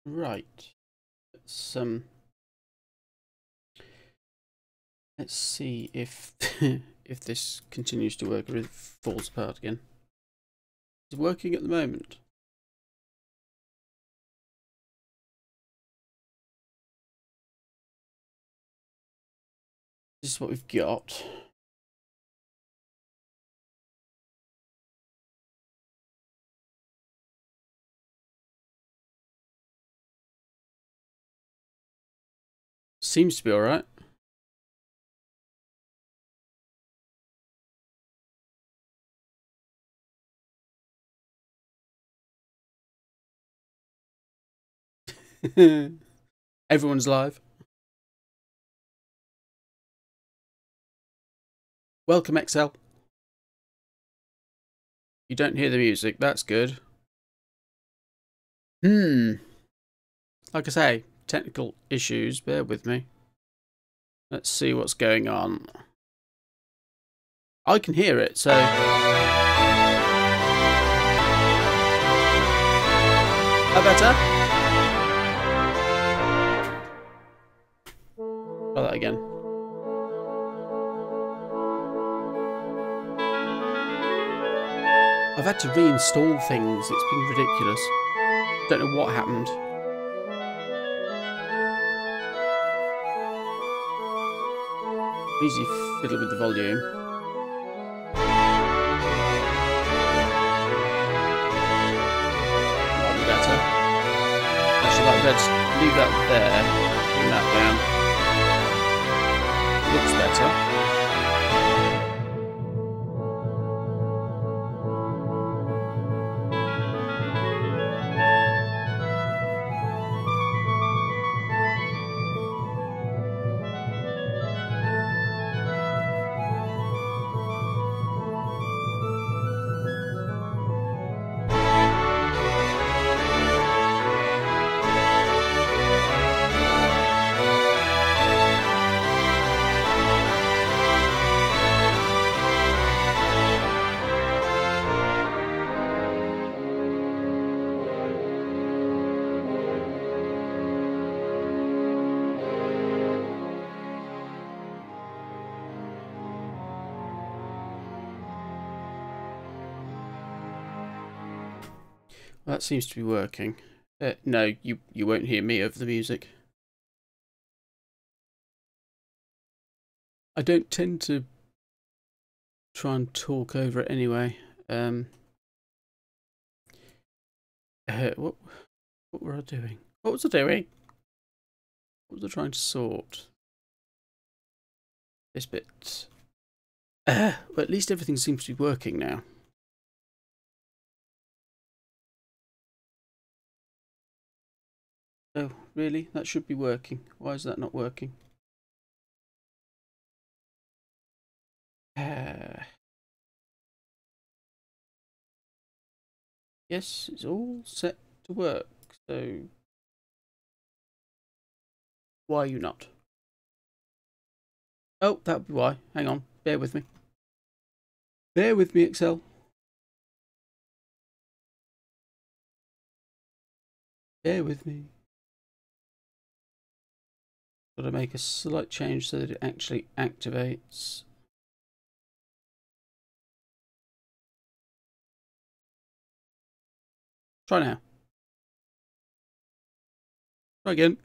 Right. Let's see if if this continues to work or if it falls apart again. It's working at the moment. This is what we've got. Seems to be alright. Everyone's live. Welcome, Excel. You don't hear the music, that's good. Like I say, technical issues, bear with me. Let's see what's going on. I can hear it, so... That better? Try that again. I've had to reinstall things, it's been ridiculous. Don't know what happened. Easy fiddle with the volume. Might be better. Actually, like, let's leave that there. Bring that down. Looks better. Well, that seems to be working. No, you won't hear me over the music. I don't tend to try and talk over it anyway. What were I doing? What was I doing? What was I trying to sort? This bit. Well, at least everything seems to be working now. Oh, really? That should be working. Why is that not working? Yes, it's all set to work. So, why are you not? Oh, that would be why. Hang on. Bear with me. Bear with me, Excel. Bear with me. Got to make a slight change so that it actually activates. Try now. Try again.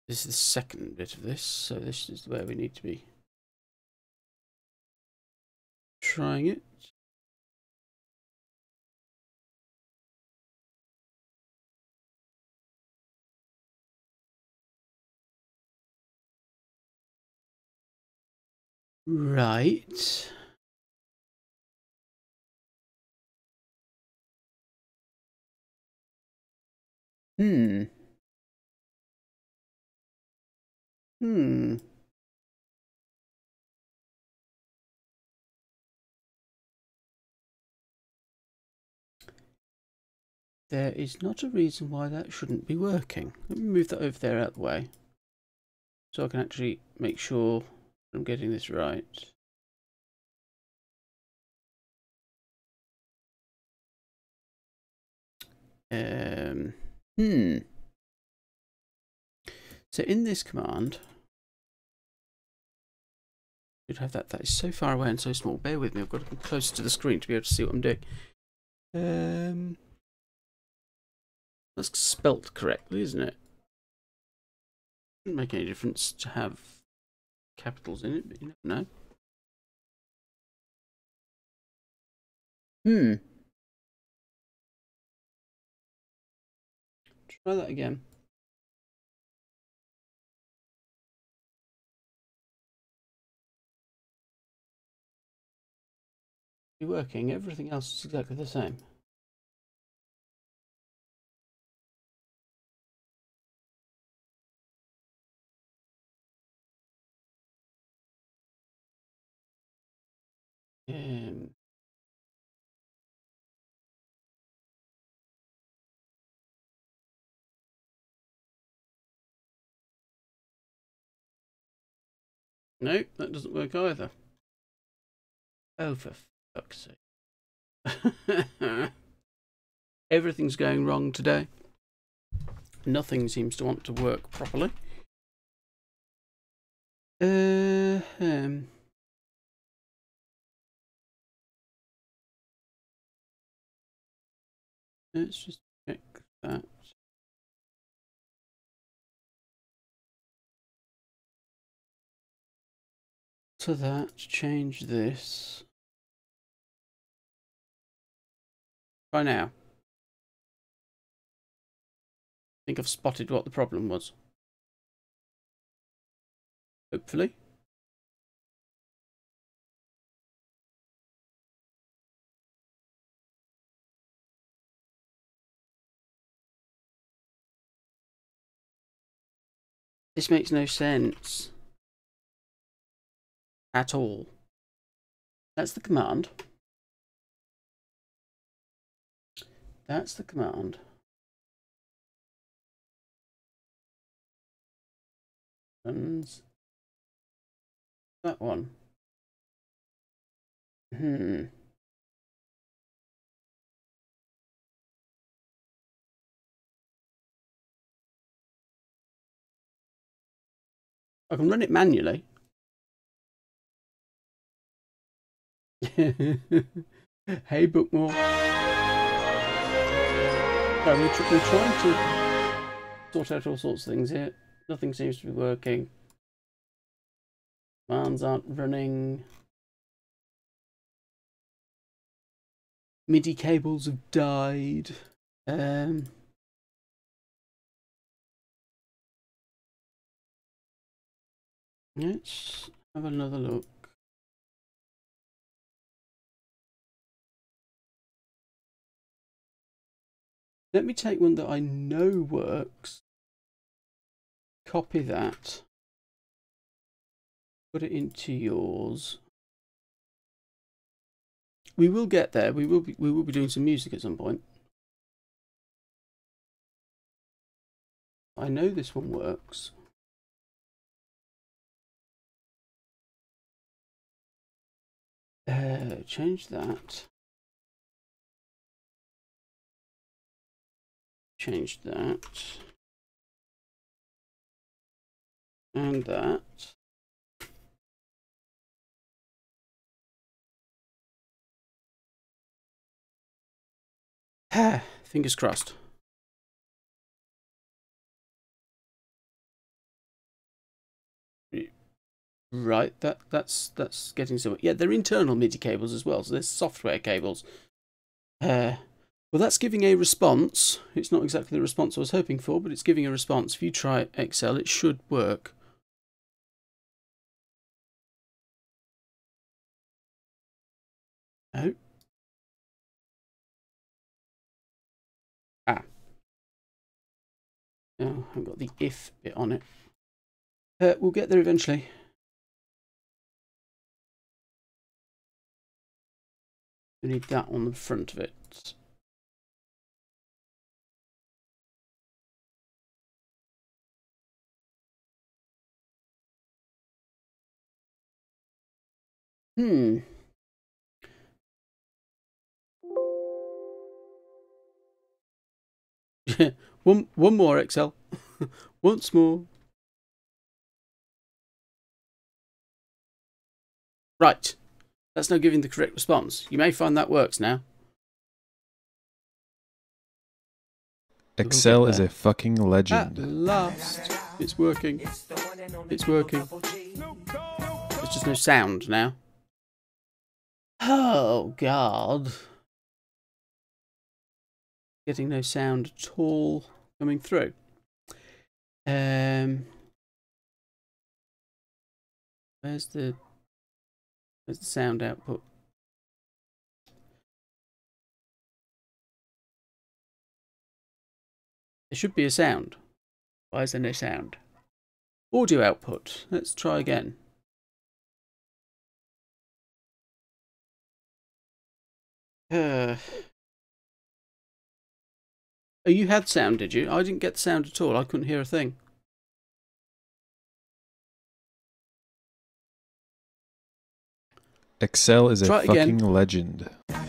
This is the second bit of this, so this is where we need to be trying it. Right. Hmm. There is not a reason why that shouldn't be working. Let me move that over there out of the way, so I can actually make sure I'm getting this right. Hmm. So in this command, you'd have that. That is so far away and so small. Bear with me. I've got to come closer to the screen to be able to see what I'm doing. That's spelt correctly, isn't it? Doesn't make any difference to have capitals in it, but you never know. Try that again. Be working. Everything else is exactly the same. No, that doesn't work either. Oh, for fuck's sake. Everything's going wrong today. Nothing seems to want to work properly. Let's just check that. To that, change this. Try now. I think I've spotted what the problem was. Hopefully. This makes no sense. At all. That's the command. That's the command. Runs. That one. I can run it manually. Hey, Bookmore. No, we're trying to sort out all sorts of things here. Nothing seems to be working. Commands aren't running. MIDI cables have died. Let's have another look. Let me take one that I know works. Copy that. Put it into yours. We will get there. We will be doing some music at some point. I know this one works. Change that. Change that. And that. Fingers crossed. Right, that's getting somewhere. Yeah, they're internal MIDI cables as well, so they're software cables. Well, that's giving a response. It's not exactly the response I was hoping for, but it's giving a response. If you try Excel, it should work. Oh. Ah. Oh, I've got the if bit on it. We'll get there eventually. We need that on the front of it. one more, Excel. Once more. Right. That's now giving the correct response. You may find that works now. Excel is a fucking legend. At last. It's working. It's working. There's just no sound now. Oh, God. Getting no sound at all coming through. Where's the sound output? There should be a sound. Why is there no sound? Audio output. Let's try again. Oh, you had sound, did you? I didn't get the sound at all. I couldn't hear a thing. Excel is a fucking legend. Why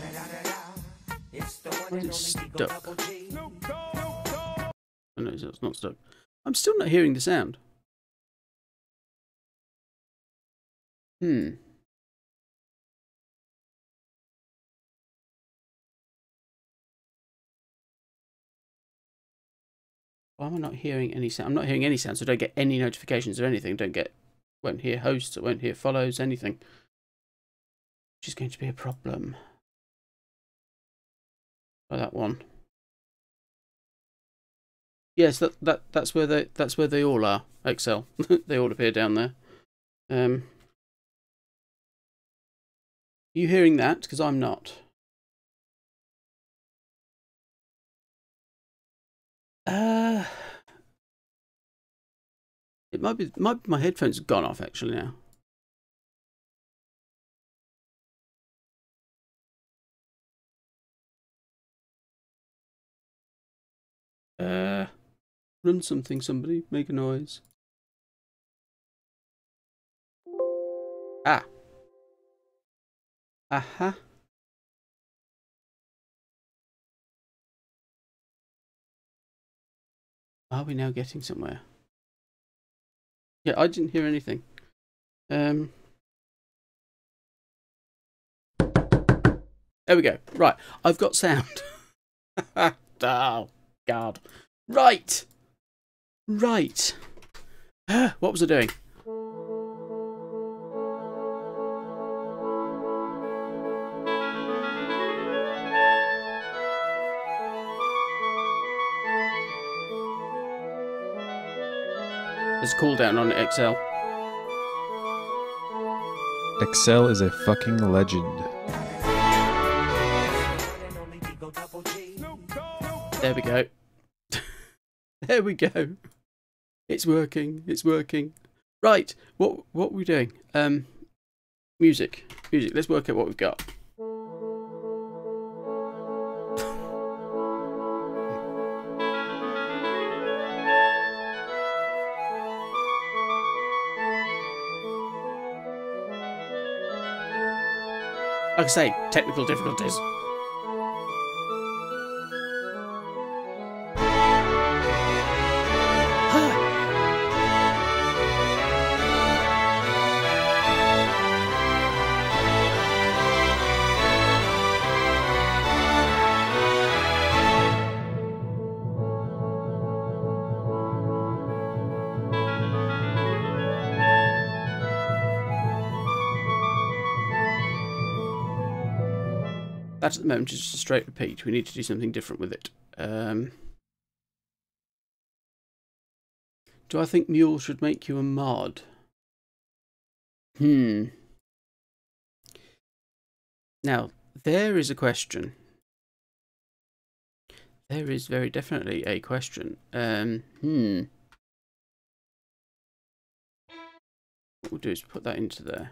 is it stuck? Oh, no, it's not stuck. I'm still not hearing the sound. Why am I not hearing any sound? I'm not hearing any sound, so I don't get any notifications or anything. Won't hear hosts, I won't hear follows, anything. Which is going to be a problem. Try that one. Yes, that's where they all are. Excel. They all appear down there. Are you hearing that? Because I'm not. It might be my headphones have gone off actually now. Run something, somebody. Make a noise. Ah. Aha. Are we now getting somewhere? Yeah, I didn't hear anything. There we go. Right, I've got sound. Oh, God. Right. Right. What was I doing? There's a cooldown on Excel. Excel is a fucking legend. There we go. There we go. It's working. It's working. Right. What are we doing? Music. Music. Let's work out what we've got. Like I say, technical difficulties. That at the moment is just a straight repeat. We need to do something different with it. Do I think Mule should make you a mod? Now, there is a question. There is very definitely a question. What we'll do is put that into there.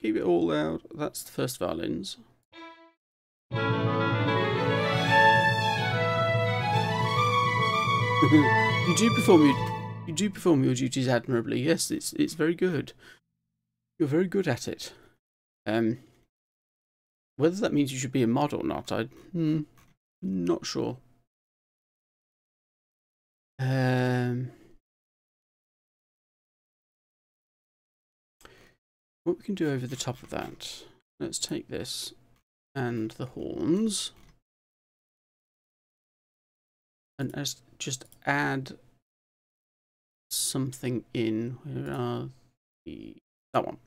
Keep it all out. That's the first violins. You do perform your duties admirably. Yes, it's very good. You're very good at it. Whether that means you should be a mod or not, I'm not sure. What we can do over the top of that, let's take this and the horns, and let's just add something in. Where are that one?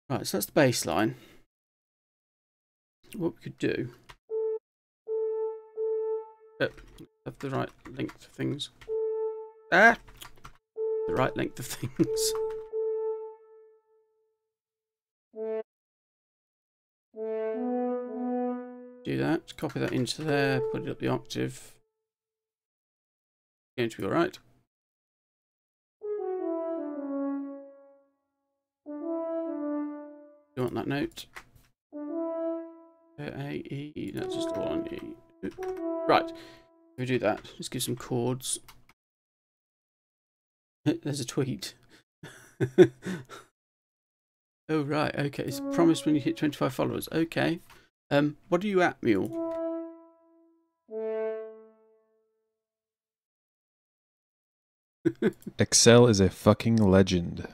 Right, so that's the bass line. What we could do, have the right length of things. The right length of things. Do that, copy that into there, put it up the octave. Going to be alright. You want that note? A, E, that's just all on E. Right, if we do that, let's give some chords. There's a tweet. Oh, right, okay. It's promised when you hit 25 followers. Okay. What are you at, Mule? Excel is a fucking legend.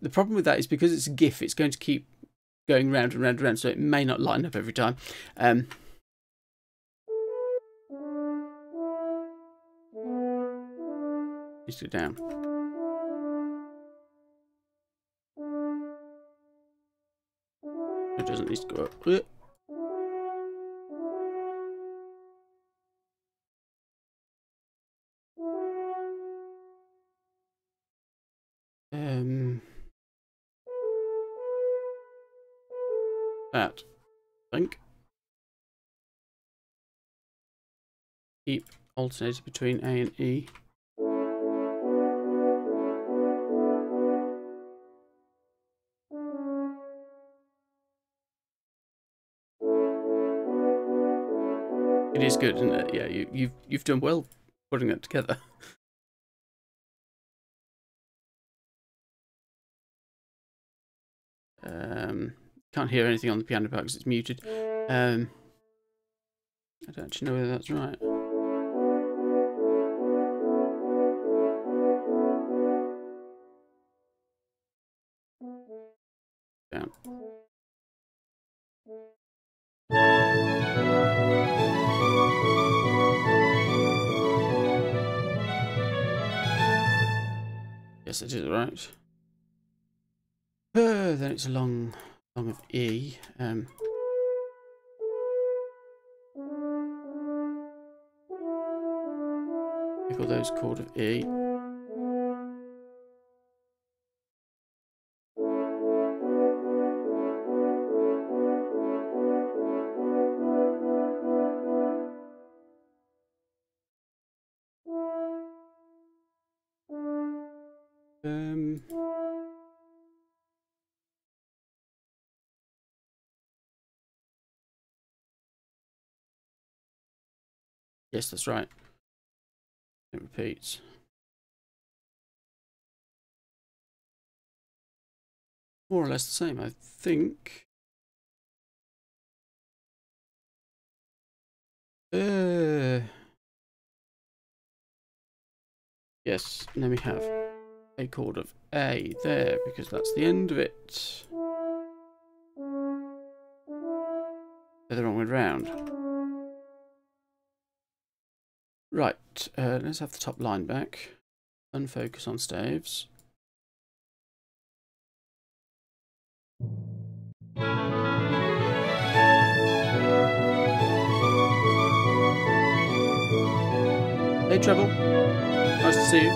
The problem with that is because it's a GIF, it's going to keep going round and round and round, so it may not line up every time. Needs to go down. It doesn't need to go up. That, I think. Keep alternating between A and E. It is good, isn't it? Yeah, you've done well putting it together. Can't hear anything on the piano part because it's muted. I don't actually know whether that's right. Down. Yes, it is right. Then it's a long of E. Pick all those chord of E. Yes, that's right. It repeats. More or less the same, I think. Yes, and then we have a chord of A there, because that's the end of it. They're the wrong way round. Right, let's have the top line back. Unfocus on staves. Hey, Treble. Nice to see you.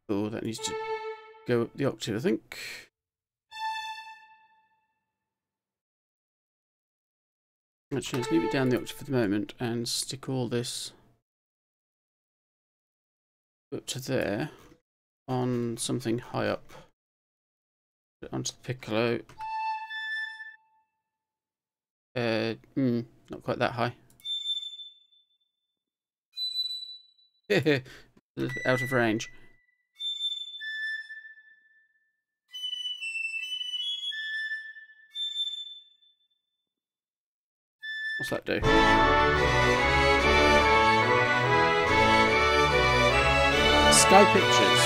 Oh, that needs to go up the octave, I think. Actually, let's leave it down the octave for the moment and stick all this up to there on something high up. Put it onto the piccolo. Not quite that high. A little bit out of range. What's that do? Sky Pictures.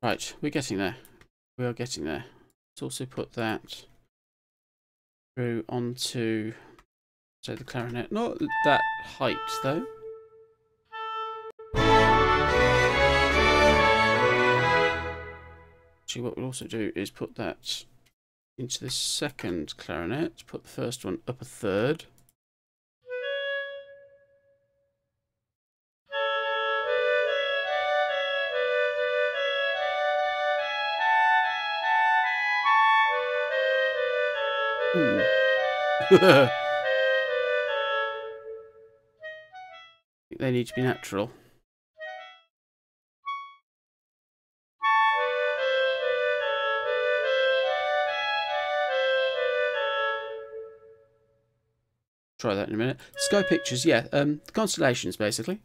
Right, we're getting there. We are getting there. Let's also put that through onto, say, the clarinet. Not that height, though. Actually, what we'll also do is put that into the second clarinet. Put the first one up a third. Ooh. I think they need to be natural. Try that in a minute. Sky Pictures, yeah. The constellations, basically.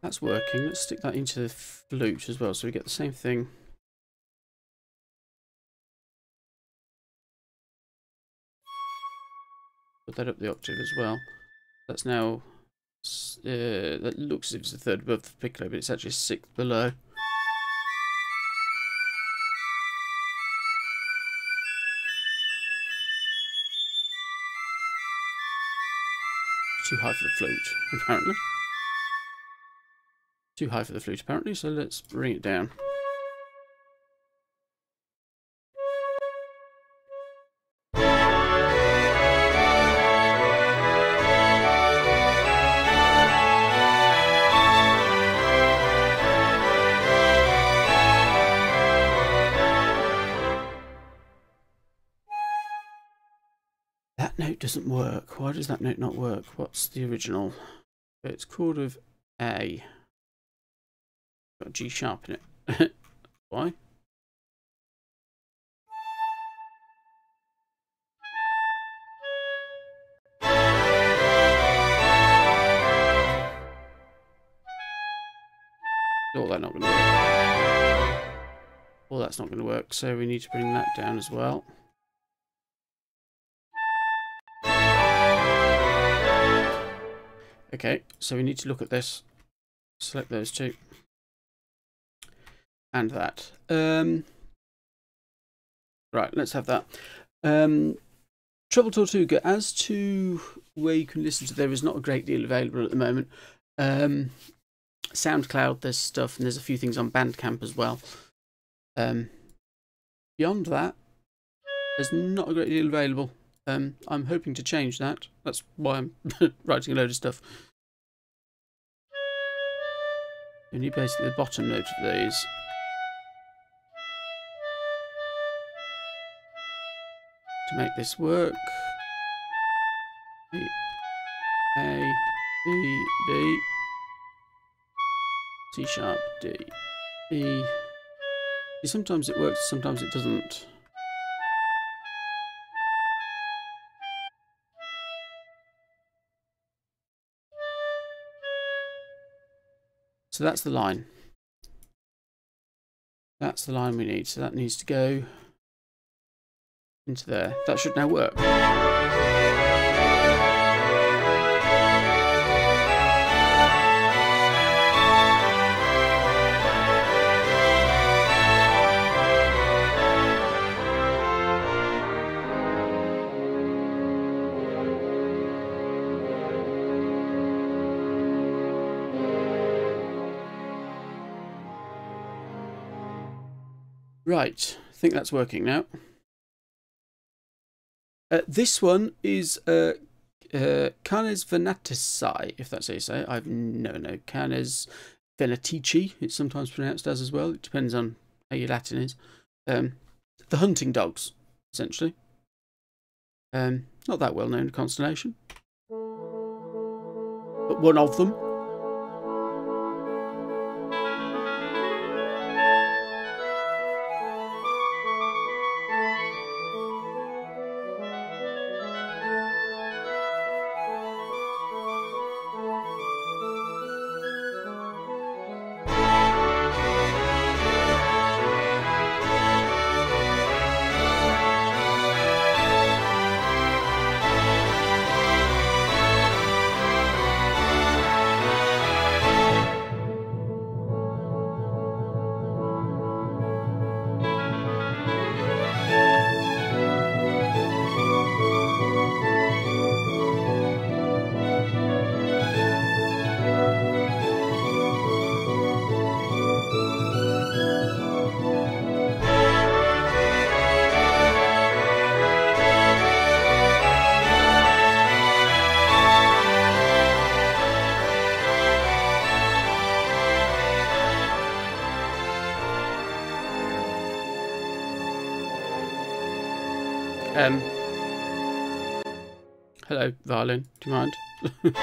That's working. Let's stick that into the flute as well, so we get the same thing. Put that up the octave as well. That's now, that looks as if it's a third above the piccolo, but it's actually a sixth below. Too high for the flute, apparently. Too high for the flute, apparently, so let's bring it down. That note doesn't work. Why does that note not work? What's the original? It's chord of A. Got a G sharp in it. Why? Oh, that's not going to work. Well, that's not going to work, so we need to bring that down as well. Okay, so we need to look at this. Select those two. And that. Right, let's have that. Treble Tortuga. As to where you can listen to, there is not a great deal available at the moment. SoundCloud, there's stuff, and there's a few things on Bandcamp as well. Beyond that, there's not a great deal available. I'm hoping to change that. That's why I'm writing a load of stuff. You need basically the bottom note of these. To make this work. A, B, B, C sharp, D, E. See, sometimes it works, sometimes it doesn't. So that's the line. That's the line we need. So that needs to go into there. That should now work. Right, I think that's working now. This one is Canes Venatici, if that's how you say it. I've never known. Canes Venatici, it's sometimes pronounced as well. It depends on how your Latin is. The hunting dogs, essentially. Not that well known constellation, but one of them. Hello, violin. Do you mind? Think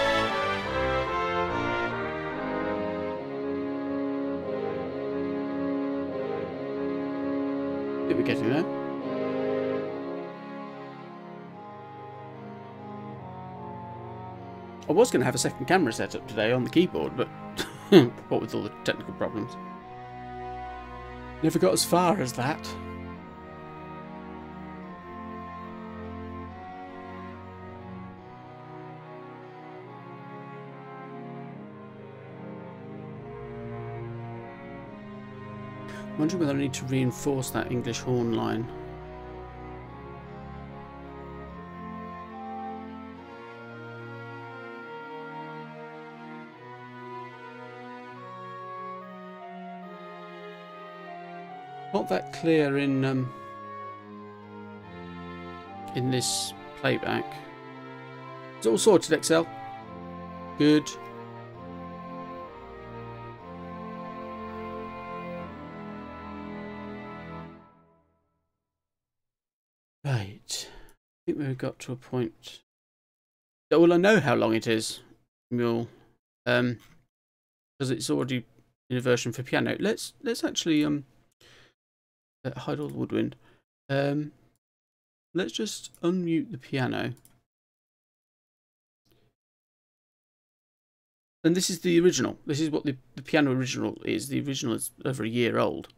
we're getting there. I was going to have a second camera set up today on the keyboard, but what with all the technical problems, never got as far as that. I'm wondering whether I need to reinforce that English horn line. Not that clear in this playback. It's all sorted, Excel. Good. Right. I think we've got to a point. Well, I know how long it is, Mule, because it's already in a version for piano. Let's actually hide all the woodwind. Let's just unmute the piano. And this is the original. This is what the piano original is. The original is over a year old.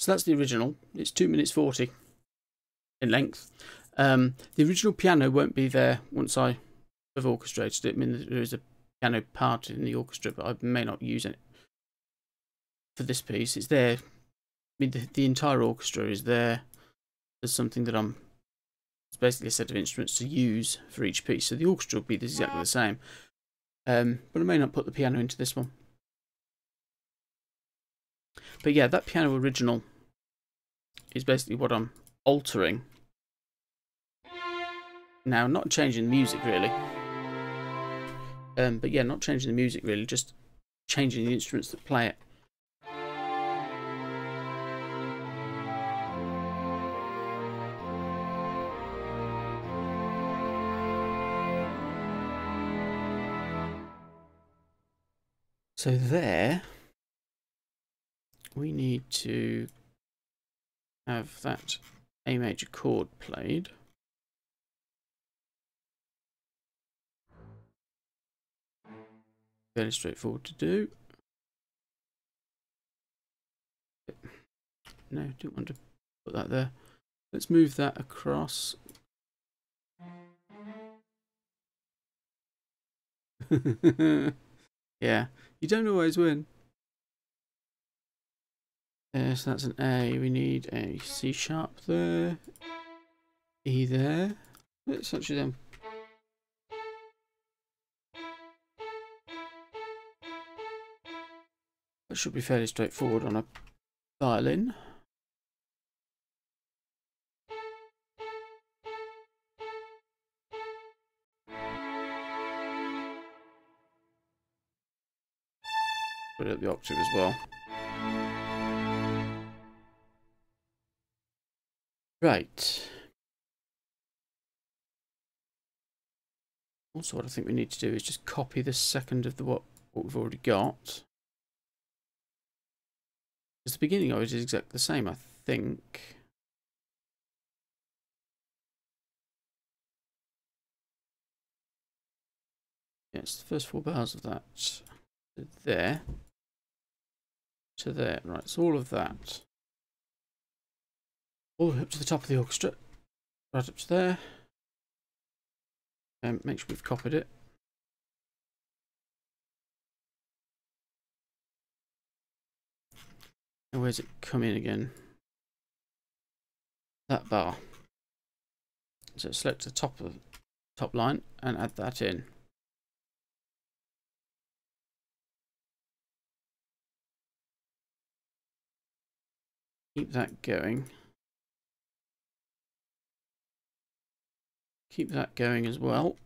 So that's the original. It's 2 minutes 40 in length. The original piano won't be there once I have orchestrated it. I mean, there is a piano part in the orchestra, but I may not use it for this piece. It's there. I mean, the entire orchestra is there as something that it's basically a set of instruments to use for each piece. So the orchestra will be exactly the same. But I may not put the piano into this one. But yeah, that piano original is basically what I'm altering. Now, not changing the music really. But yeah, not changing the music really, just changing the instruments that play it. So there, we need to have that A major chord played. Fairly straightforward to do. No, don't want to put that there. Let's move that across. Yeah, you don't always win. So that's an A. We need a C sharp there. E there. Let's actually then. That should be fairly straightforward on a violin. Put it at the octave as well. Right. Also, what I think we need to do is just copy the second of what we've already got. Because the beginning of it is exactly the same, I think. Yes, the first 4 bars of that to there. To there. Right, so all of that. All the way up to the top of the orchestra. Right up to there. Make sure we've copied it. And where's it come in again? That bar. So select the top of top line and add that in. Keep that going. Keep that going as well.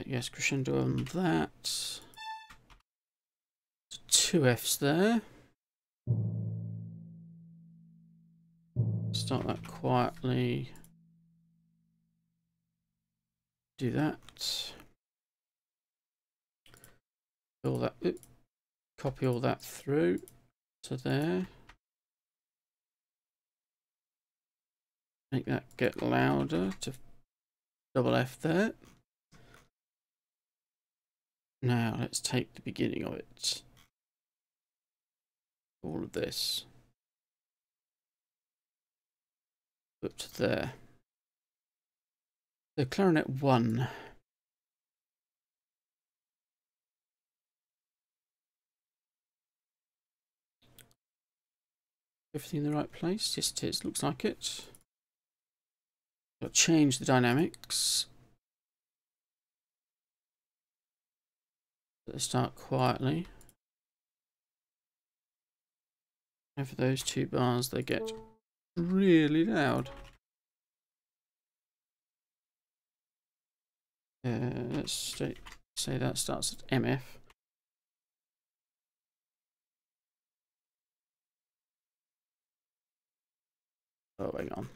Yes, crescendo on that. 2 Fs there. Start that quietly. Do that. Fill that. Copy all that through to there. Make that get louder to double F there. Now let's take the beginning of it. All of this. Up to there. So clarinet 1. Everything in the right place? Yes it is, looks like it. Got to change the dynamics. Let's start quietly. And for those 2 bars, they get really loud. Let's say that starts at MF. Oh, hang on.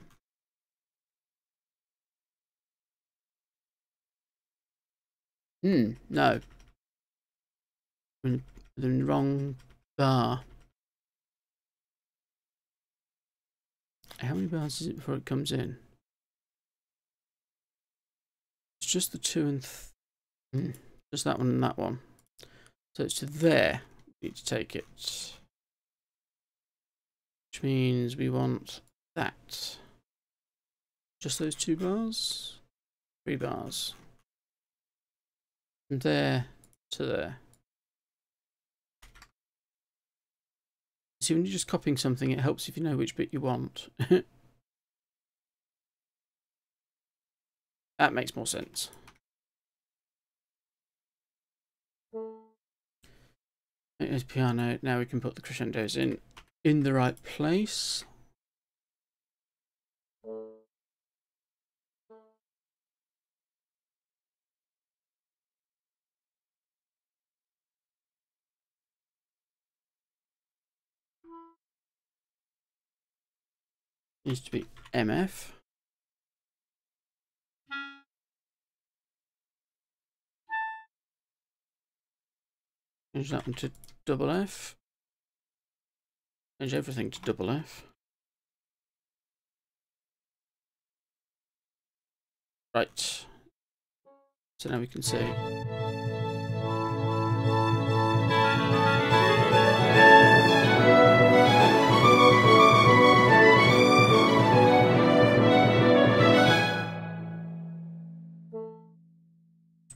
No. I'm in the wrong bar. How many bars is it before it comes in? It's just the 2 and just that one and that one. So it's to there. We need to take it. Which means we want that. Just those 2 bars? 3 bars. From there to there. See, when you're just copying something, it helps if you know which bit you want. That makes more sense. There's piano. Now we can put the crescendos in the right place. Needs to be MF. Change that one to double F. Change everything to double F. Right. So now we can see.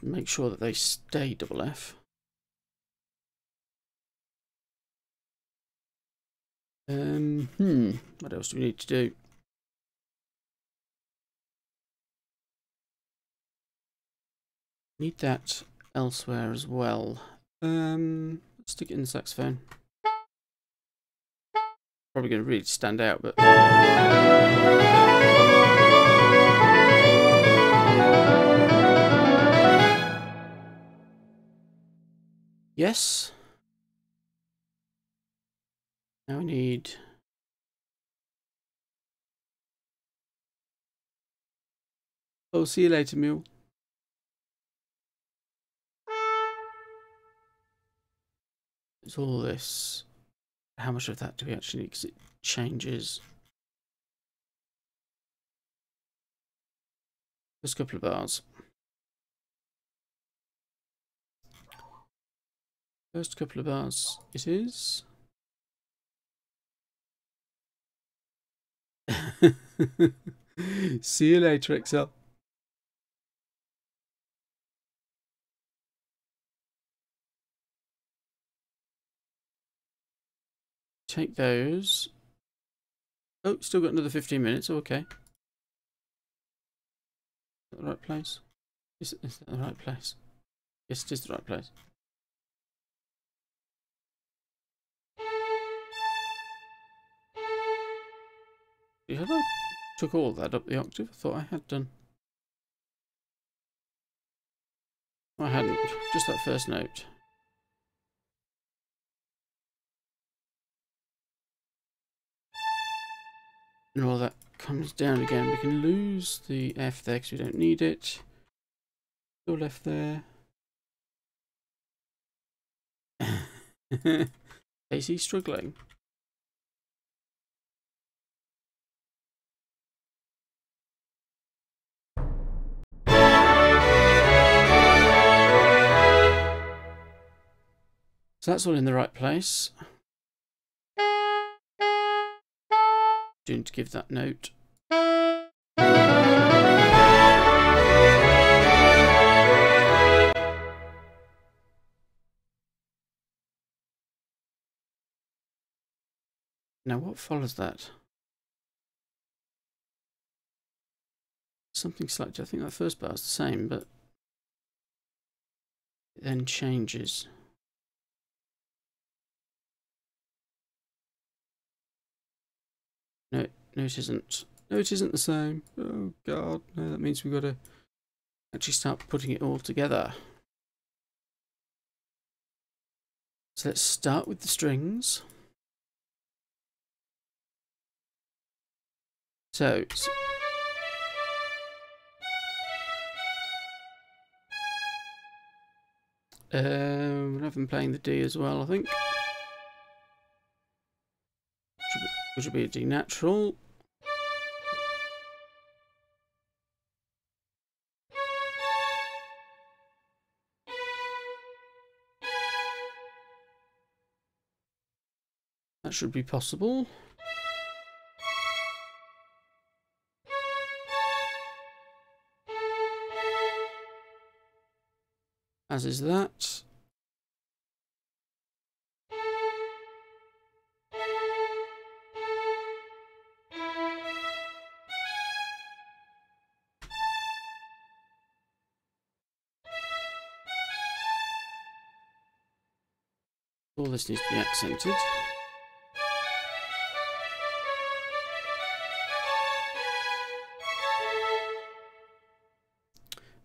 Make sure that they stay double F. What else do we need to do? Need that elsewhere as well. Let's stick it in the saxophone. Probably going to really stand out, but yes. Now we need see you later, Mule. It's all this. How much of that do we actually need? Because it changes. First couple of bars. First couple of bars it is. See you later, Excel. Take those. Oh, still got another 15 minutes. Okay. Is that the right place? Is that the right place? Yes, it is the right place. Had I took all that up the octave? I thought I had done. I hadn't. Just that first note. And all that comes down again. We can lose the F there because we don't need it. Still left there. Is he struggling? So that's all in the right place. Doing to give that note. Now what follows that? Something slightly, I think that first bar is the same, but it then changes. No, it isn't. No, it isn't the same. Oh god, no, that means we've got to actually start putting it all together. So let's start with the strings. So we'll have them playing the D as well, I think. Which will be a D natural. That should be possible. As is that. All this needs to be accented.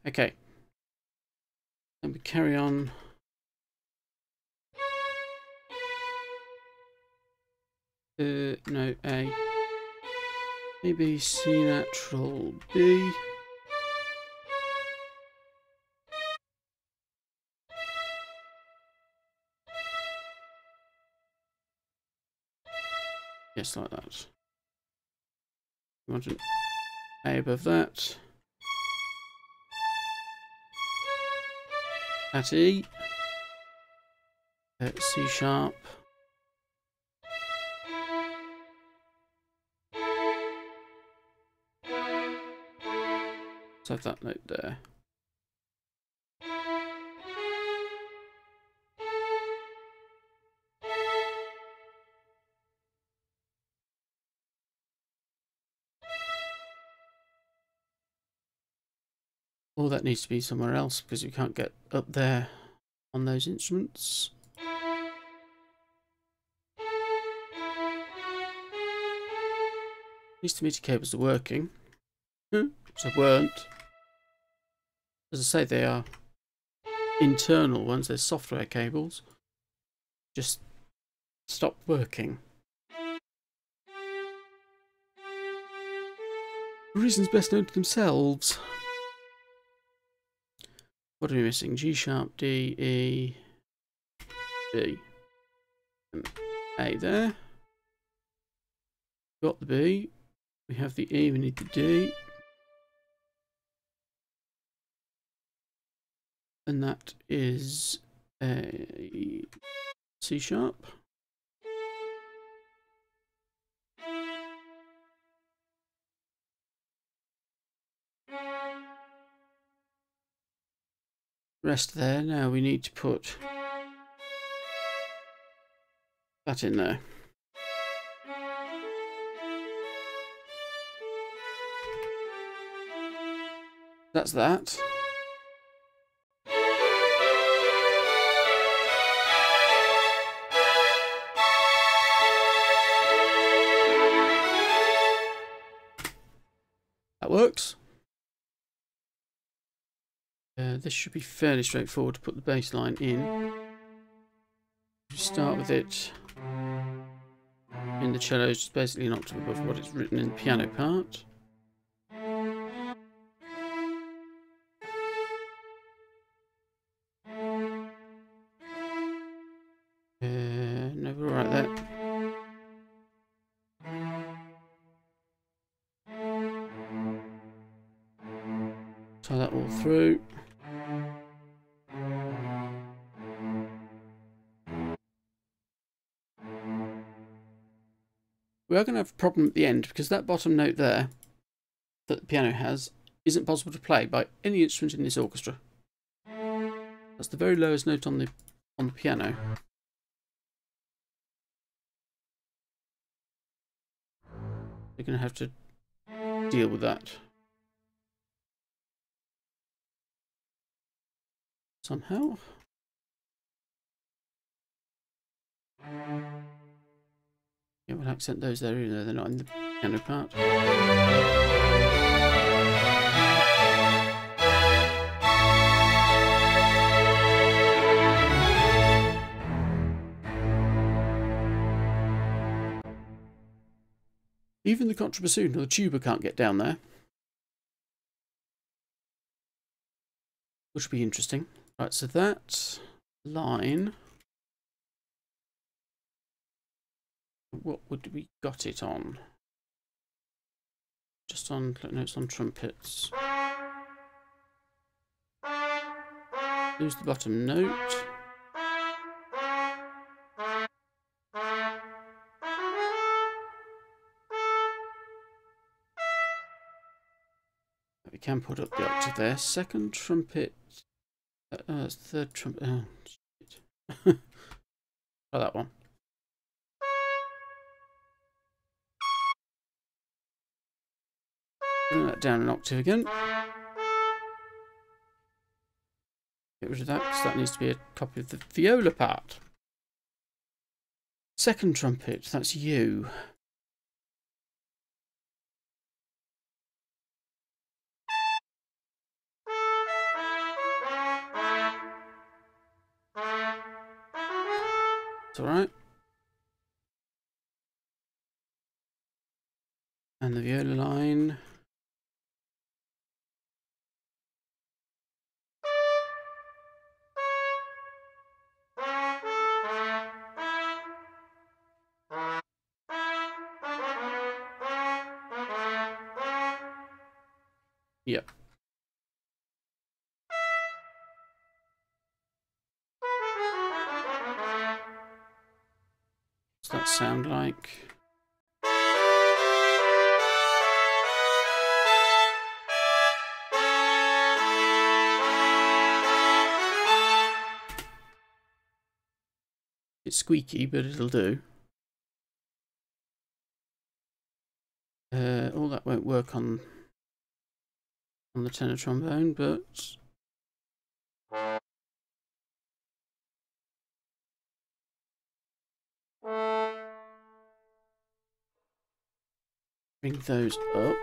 Okay. Then we carry on. No, A. Maybe C natural B. Yes, like that. We want an A above that. At E. C sharp. Let's have that note there. Or that needs to be somewhere else because we can't get up there on those instruments. These two MIDI cables are working. So weren't. As I say, they are internal ones, they're software cables. Just stopped working. For reasons best known to themselves. What are we missing? G sharp, D, E, B. And A there. Got the B. We have the E, we need the D. And that is a C sharp. Rest there. Now we need to put that in there. That's that. That works. This should be fairly straightforward to put the bass line in. Start with it in the cello, it's basically an octave above what is written in the piano part. No, we're alright there. Tie that all through. We are going to have a problem at the end because that bottom note there that the piano has isn't possible to play by any instrument in this orchestra. That's the very lowest note on the piano. We're going to have to deal with that somehow. Yeah, we'll accent those there even though they're not in the piano part. Even the contrabassoon or the tuba can't get down there. Which will be interesting. Right, so that line... What would we got it on? Just on notes on trumpets. Lose the bottom note. We can put up the octave there. Second trumpet. Third trumpet. Oh, shit. Try that one. Bring that down an octave again. Get rid of that because that needs to be a copy of the viola part. Second trumpet, that's you. It's alright. And the viola line. Yep. What's that sound like? It's squeaky, but it'll do. All that won't work on the tenor trombone, but bring those up.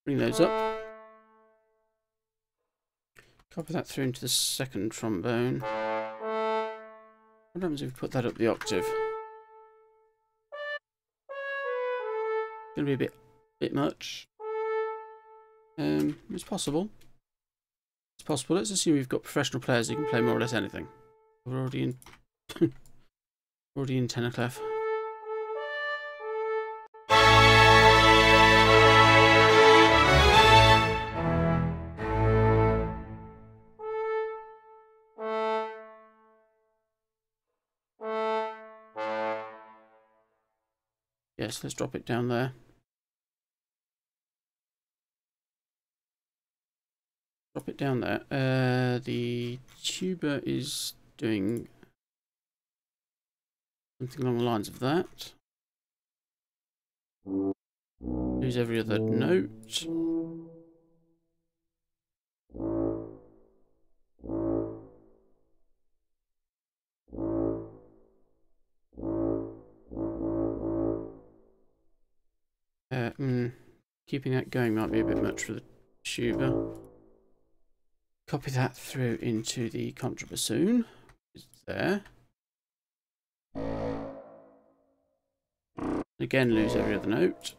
Bring those up. Copy that through into the second trombone. What happens if we put that up the octave? It's going to be a bit much. It's possible. It's possible. Let's assume we've got professional players who can play more or less anything. We're already in already in tenor clef. Yes, let's drop it down there. Drop it down there. The tuba is doing something along the lines of that. Lose every other note. Keeping that going might be a bit much for the tuba. Copy that through into the contrabassoon. It's there. Again, lose every other note.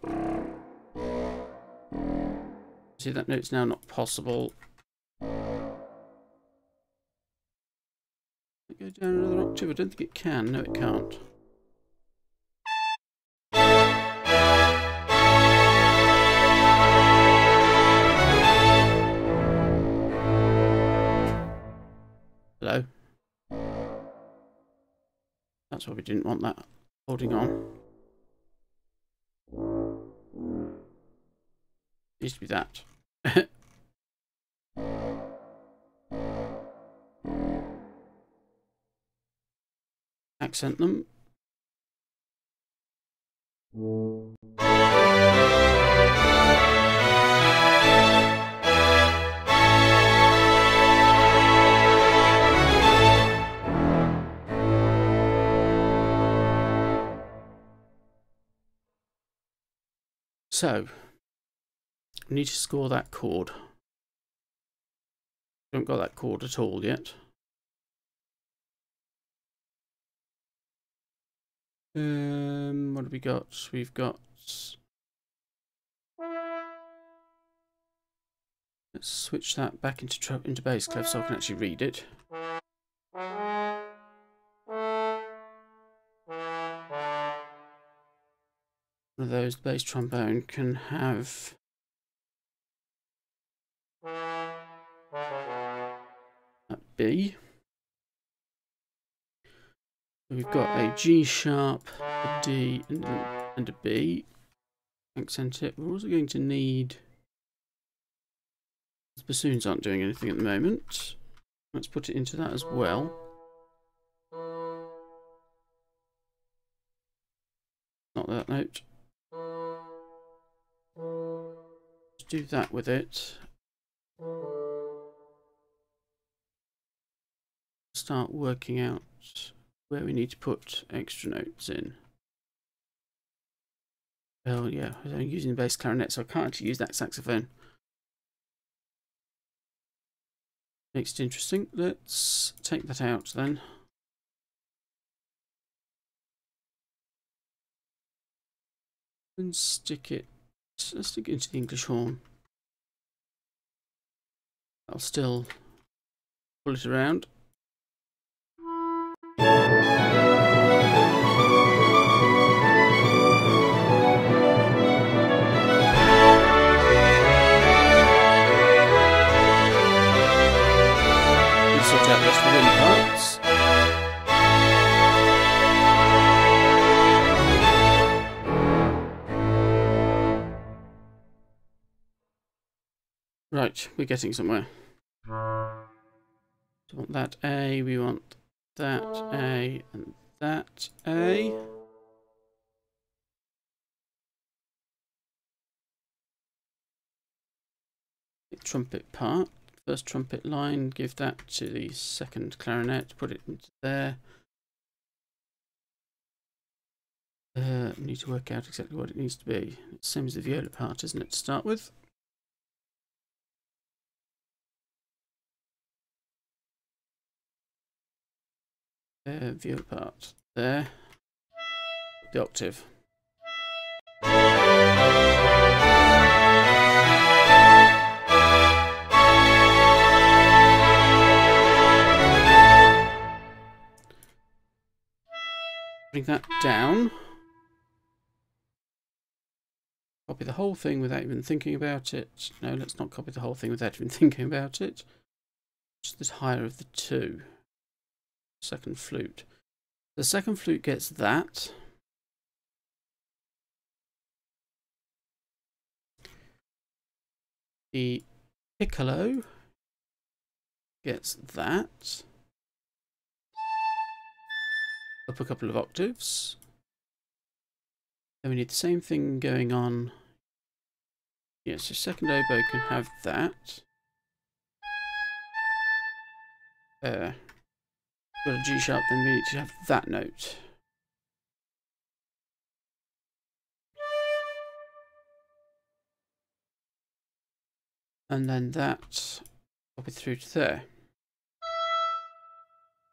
See, that note's now not possible. Go down another octave. I don't think it can. No, it can't. Hello. That's why we didn't want that holding on. Needs to be that. Accent them. So, we need to score that chord. We haven't got that chord at all yet. What have we got? We've got... Let's switch that back into bass clef so I can actually read it. one of those, the bass trombone, can have that B. So we've got a G sharp, a D, and a B. Accent it. We're also going to need... The bassoons aren't doing anything at the moment. Let's put it into that as well. Not that note. Let's do that with it. Start working out where we need to put extra notes in. Oh yeah, I'm using bass clarinet, so I can't actually use that saxophone. Makes it interesting. Let's take that out then. And stick it. Let's stick it into the English horn. I'll still pull it around. Sort out the rest of the wind parts. Right, we're getting somewhere. We want that A, we want that A, and that A. The trumpet part. First trumpet line, give that to the second clarinet, put it into there. We need to work out exactly what it needs to be. It's the same as the viola part, isn't it, to start with? Viola part there. The octave. Bring that down. Copy the whole thing without even thinking about it. No, let's not copy the whole thing without even thinking about it. Just the higher of the two. Second flute. The second flute gets that. The piccolo gets that. Up a couple of octaves. Then we need the same thing going on. Yes, so second oboe can have that. Got a G sharp, then we need to have that note. And then that copy through to there.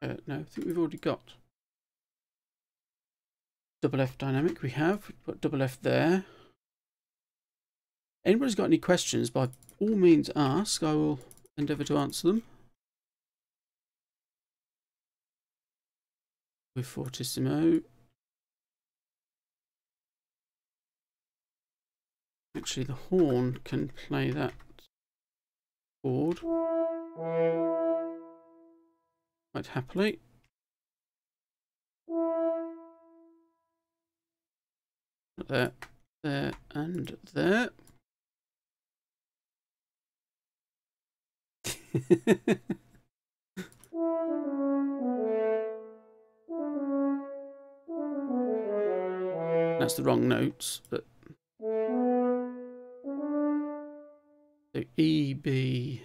No, I think we've already got double F dynamic. We have put double F there. Anybody's got any questions, by all means ask. I will endeavour to answer them. With fortissimo. Actually, the horn can play that chord quite happily. There, there, and there. That's the wrong notes, but so E, B,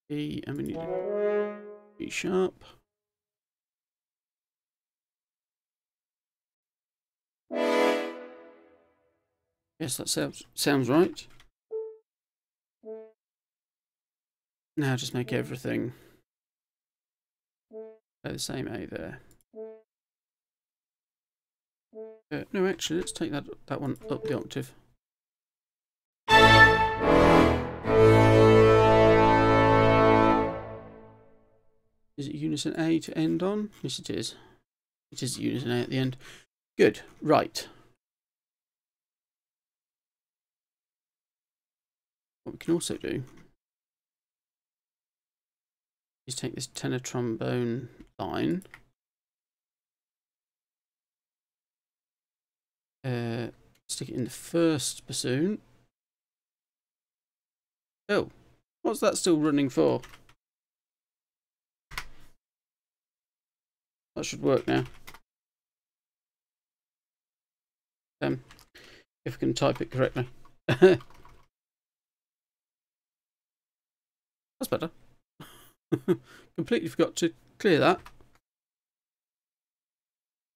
E, and we need a B sharp. Yes, that sounds right. Now just make everything the same A there. No, actually, let's take that one up the octave. Is it unison A to end on? Yes, it is. It is unison A at the end. Good. Right. what we can also do is take this tenor trombone line, stick it in the first bassoon. Oh, what's that still running for? That should work now. If I can type it correctly. That's better. Completely forgot to clear that.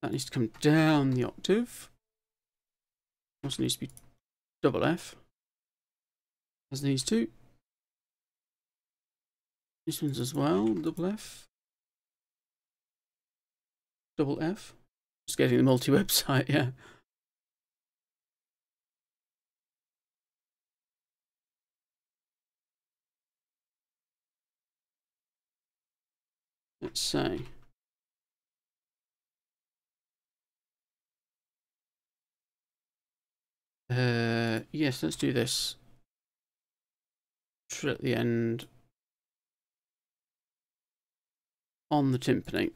That needs to come down the octave. Also needs to be double F. As these two. This one's as well, double F. Double F. Just getting the multi-website, yeah. Let's say. Yes, let's do this. Trill at the end on the timpani.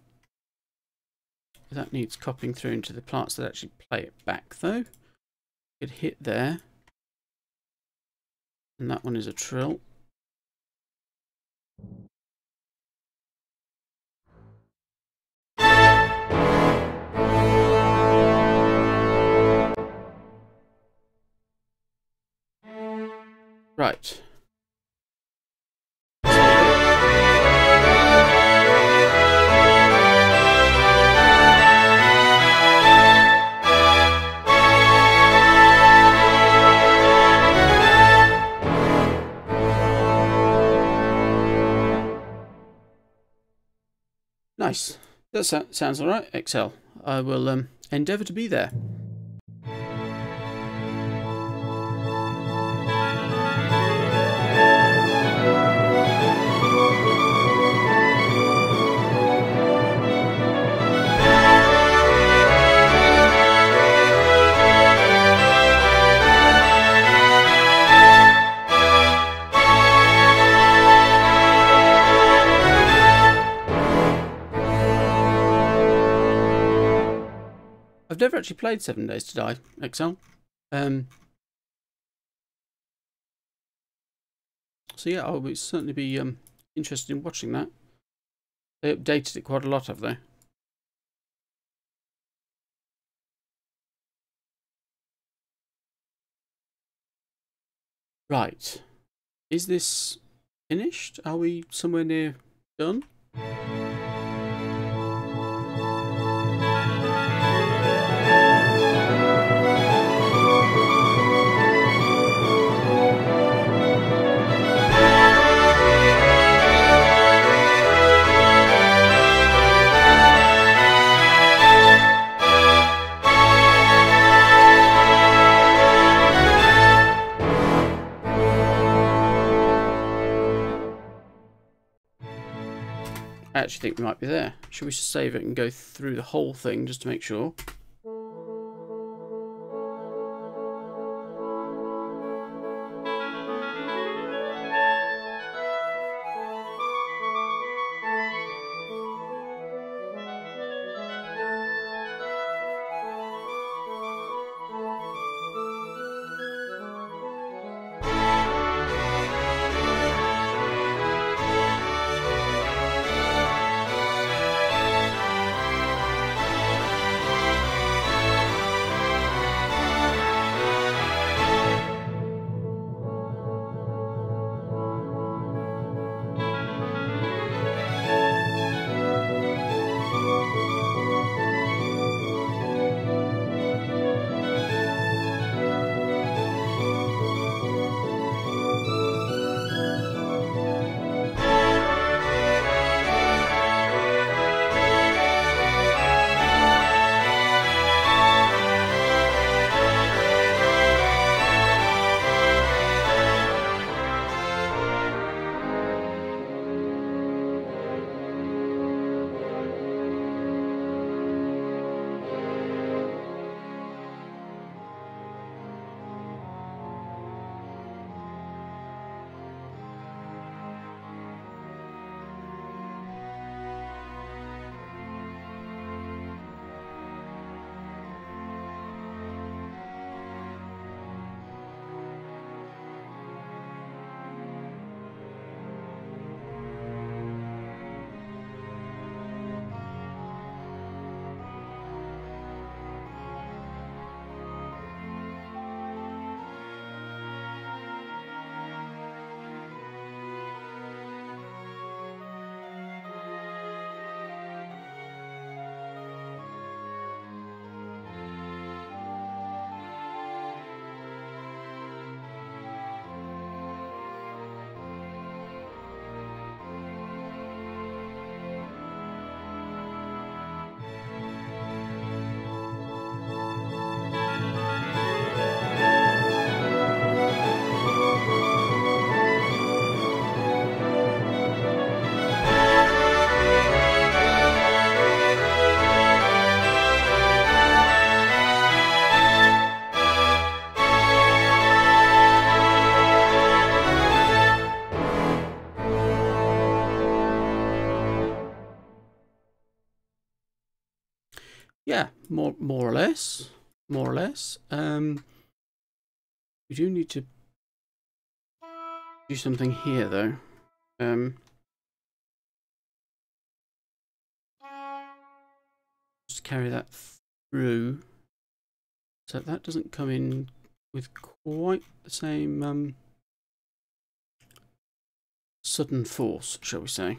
That needs copying through into the parts that actually play it back, though. Could hit there, and that one is a trill. Right. Nice. That sounds all right, Excel. I will endeavour to be there. I've never actually played 7 Days to Die, Excel. So yeah, I would certainly be interested in watching that. They updated it quite a lot, have they? Right. Is this finished? Are we somewhere near done? I actually think we might be there. Should we just save it and go through the whole thing just to make sure? more or less. More or less. We do need to do something here, though. Just carry that through, so that doesn't come in with quite the same sudden force, shall we say.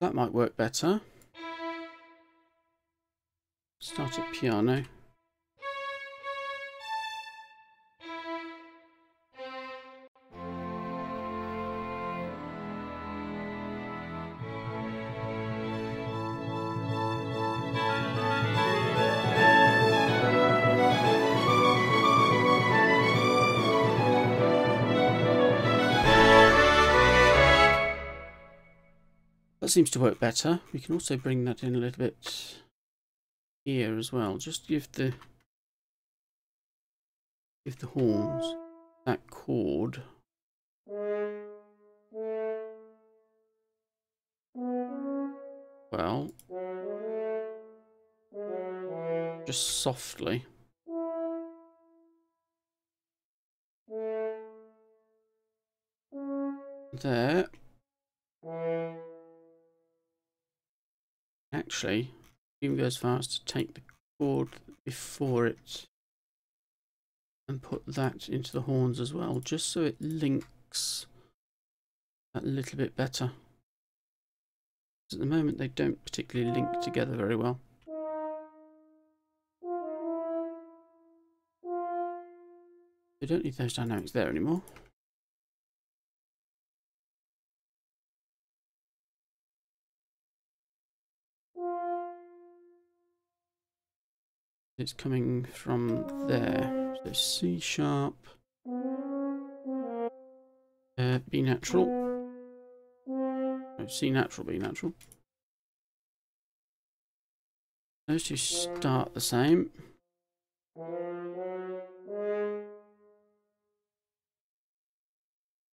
That might work better. Start at piano. That seems to work better. We can also bring that in a little bit here as well. Just give the horns that chord. Well, just softly. There. Actually, even go as far as to take the chord before it and put that into the horns as well, just so it links a little bit better. At the moment, they don't particularly link together very well. We don't need those dynamics there anymore. It's coming from there. So C sharp, B natural, no, C natural, B natural. Those two start the same.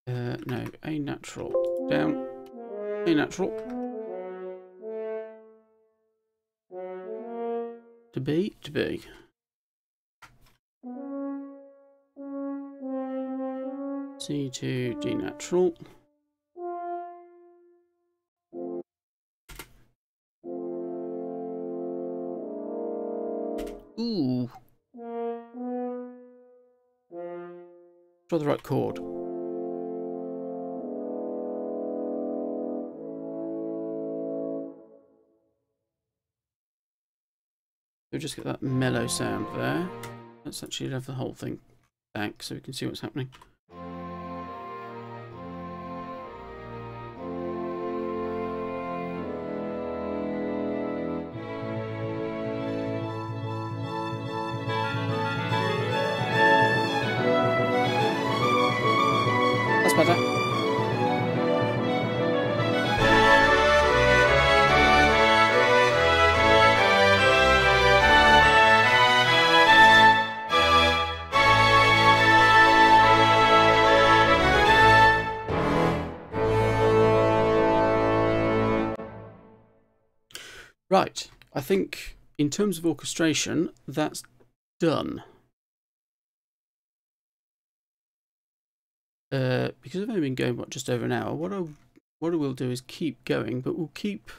No, A natural, down, A natural, to B, to B. C to D natural. Ooh. Draw the right chord. We'll just get that mellow sound there. Let's actually have the whole thing back so we can see what's happening. That's better. Right, I think in terms of orchestration, that's done. Because I've only been going just over an hour, what I will do is keep going, but we'll keep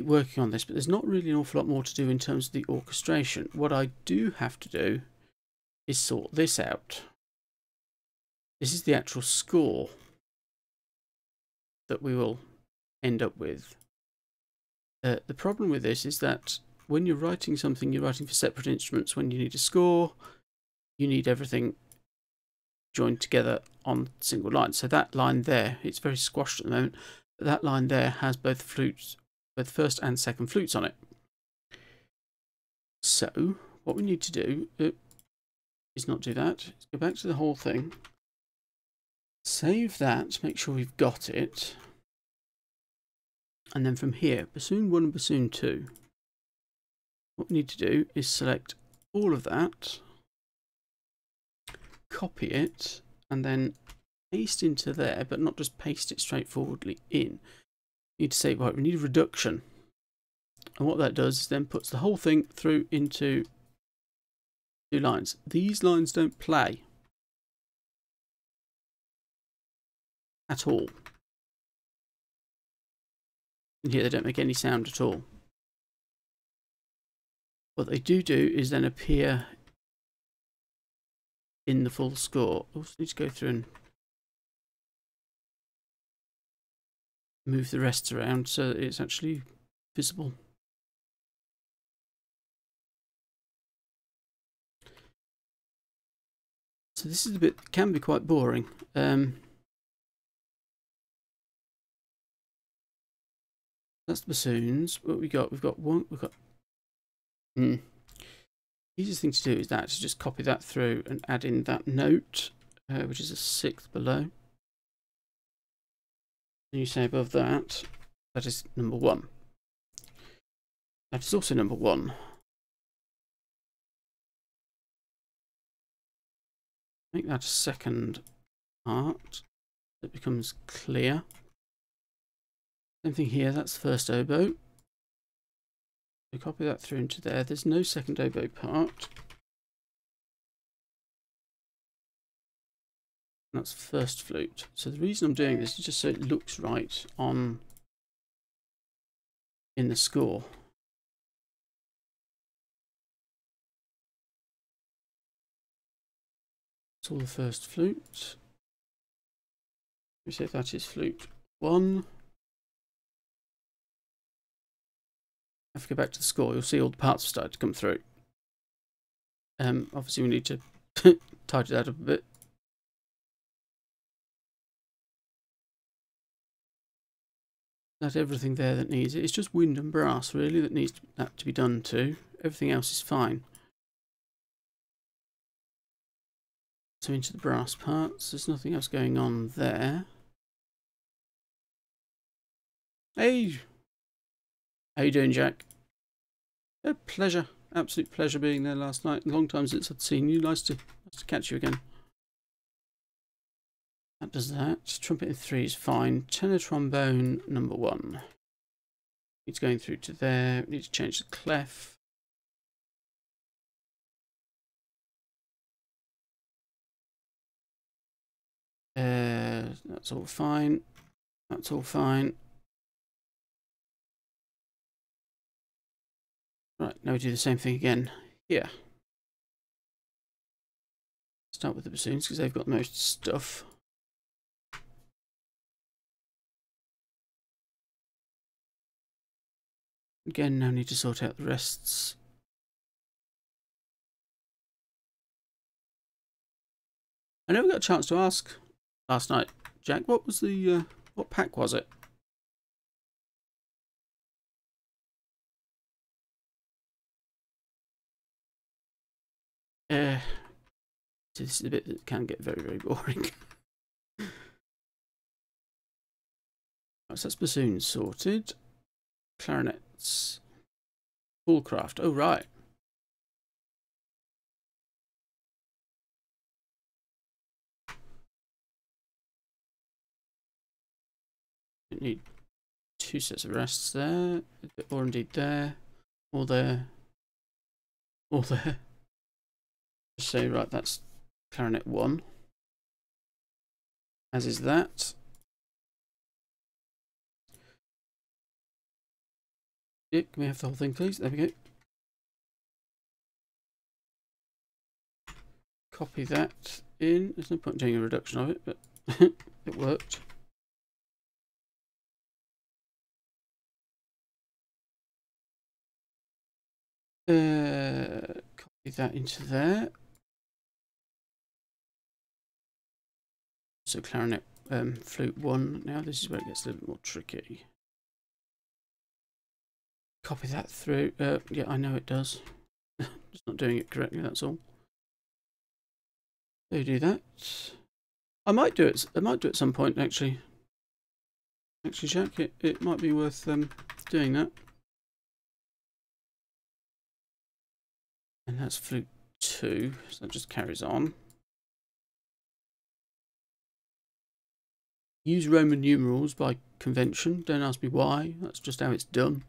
working on this. But there's not really an awful lot more to do in terms of the orchestration. What I do have to do is sort this out. This is the actual score that we will end up with. The problem with this is that when you're writing something, you're writing for separate instruments. When you need a score, you need everything joined together on single lines. So that line there, it's very squashed at the moment, but that line there has both flutes, both first and second flutes on it. So what we need to do is not do that. Let's go back to the whole thing. Save that, make sure we've got it. And then from here, bassoon 1 and bassoon 2. What we need to do is select all of that, copy it, and then paste into there, but not just paste it straightforwardly in. You need to say, right, we need a reduction. And what that does is then puts the whole thing through into 2 lines. These lines don't play at all. And here they don't make any sound at all. What they do is then appear in the full score. Also need to go through and move the rest around so that it's actually visible. So this is a bit, can be quite boring. That's the bassoons. What we've got easiest thing to do is that to just copy that through and add in that note, which is a 6th below. And you say above that, that is number 1. That is also number 1. Make that a 2nd part. It becomes clear. Same thing here, that's the 1st oboe. So copy that through into there. There's no 2nd oboe part. That's 1st flute. So the reason I'm doing this is just so it looks right on in the score. It's all the 1st flute. We say that is flute 1. If we go back to the score, you'll see all the parts have started to come through. Obviously we need to tidy that up a bit. That's everything there that needs it. It's just wind and brass really that needs that to be done to. Everything else is fine. So into the brass parts. There's nothing else going on there. Hey! How you doing, Jack? A pleasure. Absolute pleasure being there last night. A long time since I'd seen you. Nice to catch you again. That does that. Trumpet in 3 is fine. Tenor trombone number 1. It's going through to there. We need to change the clef. That's all fine. That's all fine. Right, now we do the same thing again here. Start with the bassoons because they've got the most stuff. Again, now need to sort out the rests. I never got a chance to ask last night, Jack, what was the, what pack was it? So this is a bit that can get very, very boring. Right, so that's bassoons sorted. Clarinets. Bullcraft. Oh, right. Need 2 sets of rests there, or indeed there, or there, or there. Just say, right, that's clarinet 1, as is that. Yeah, can we have the whole thing, please? There we go. Copy that in. There's no point in doing a reduction of it, but it worked. Copy that into there. So clarinet flute 1. Now this is where it gets a little bit more tricky. Copy that through. Yeah, I know it does. Just not doing it correctly, that's all. So you do that. I might do it. I might do it at some point, actually. Actually, Jack, it might be worth doing that. And that's flute 2, so that just carries on. Use Roman numerals by convention. Don't ask me why. That's just how it's done.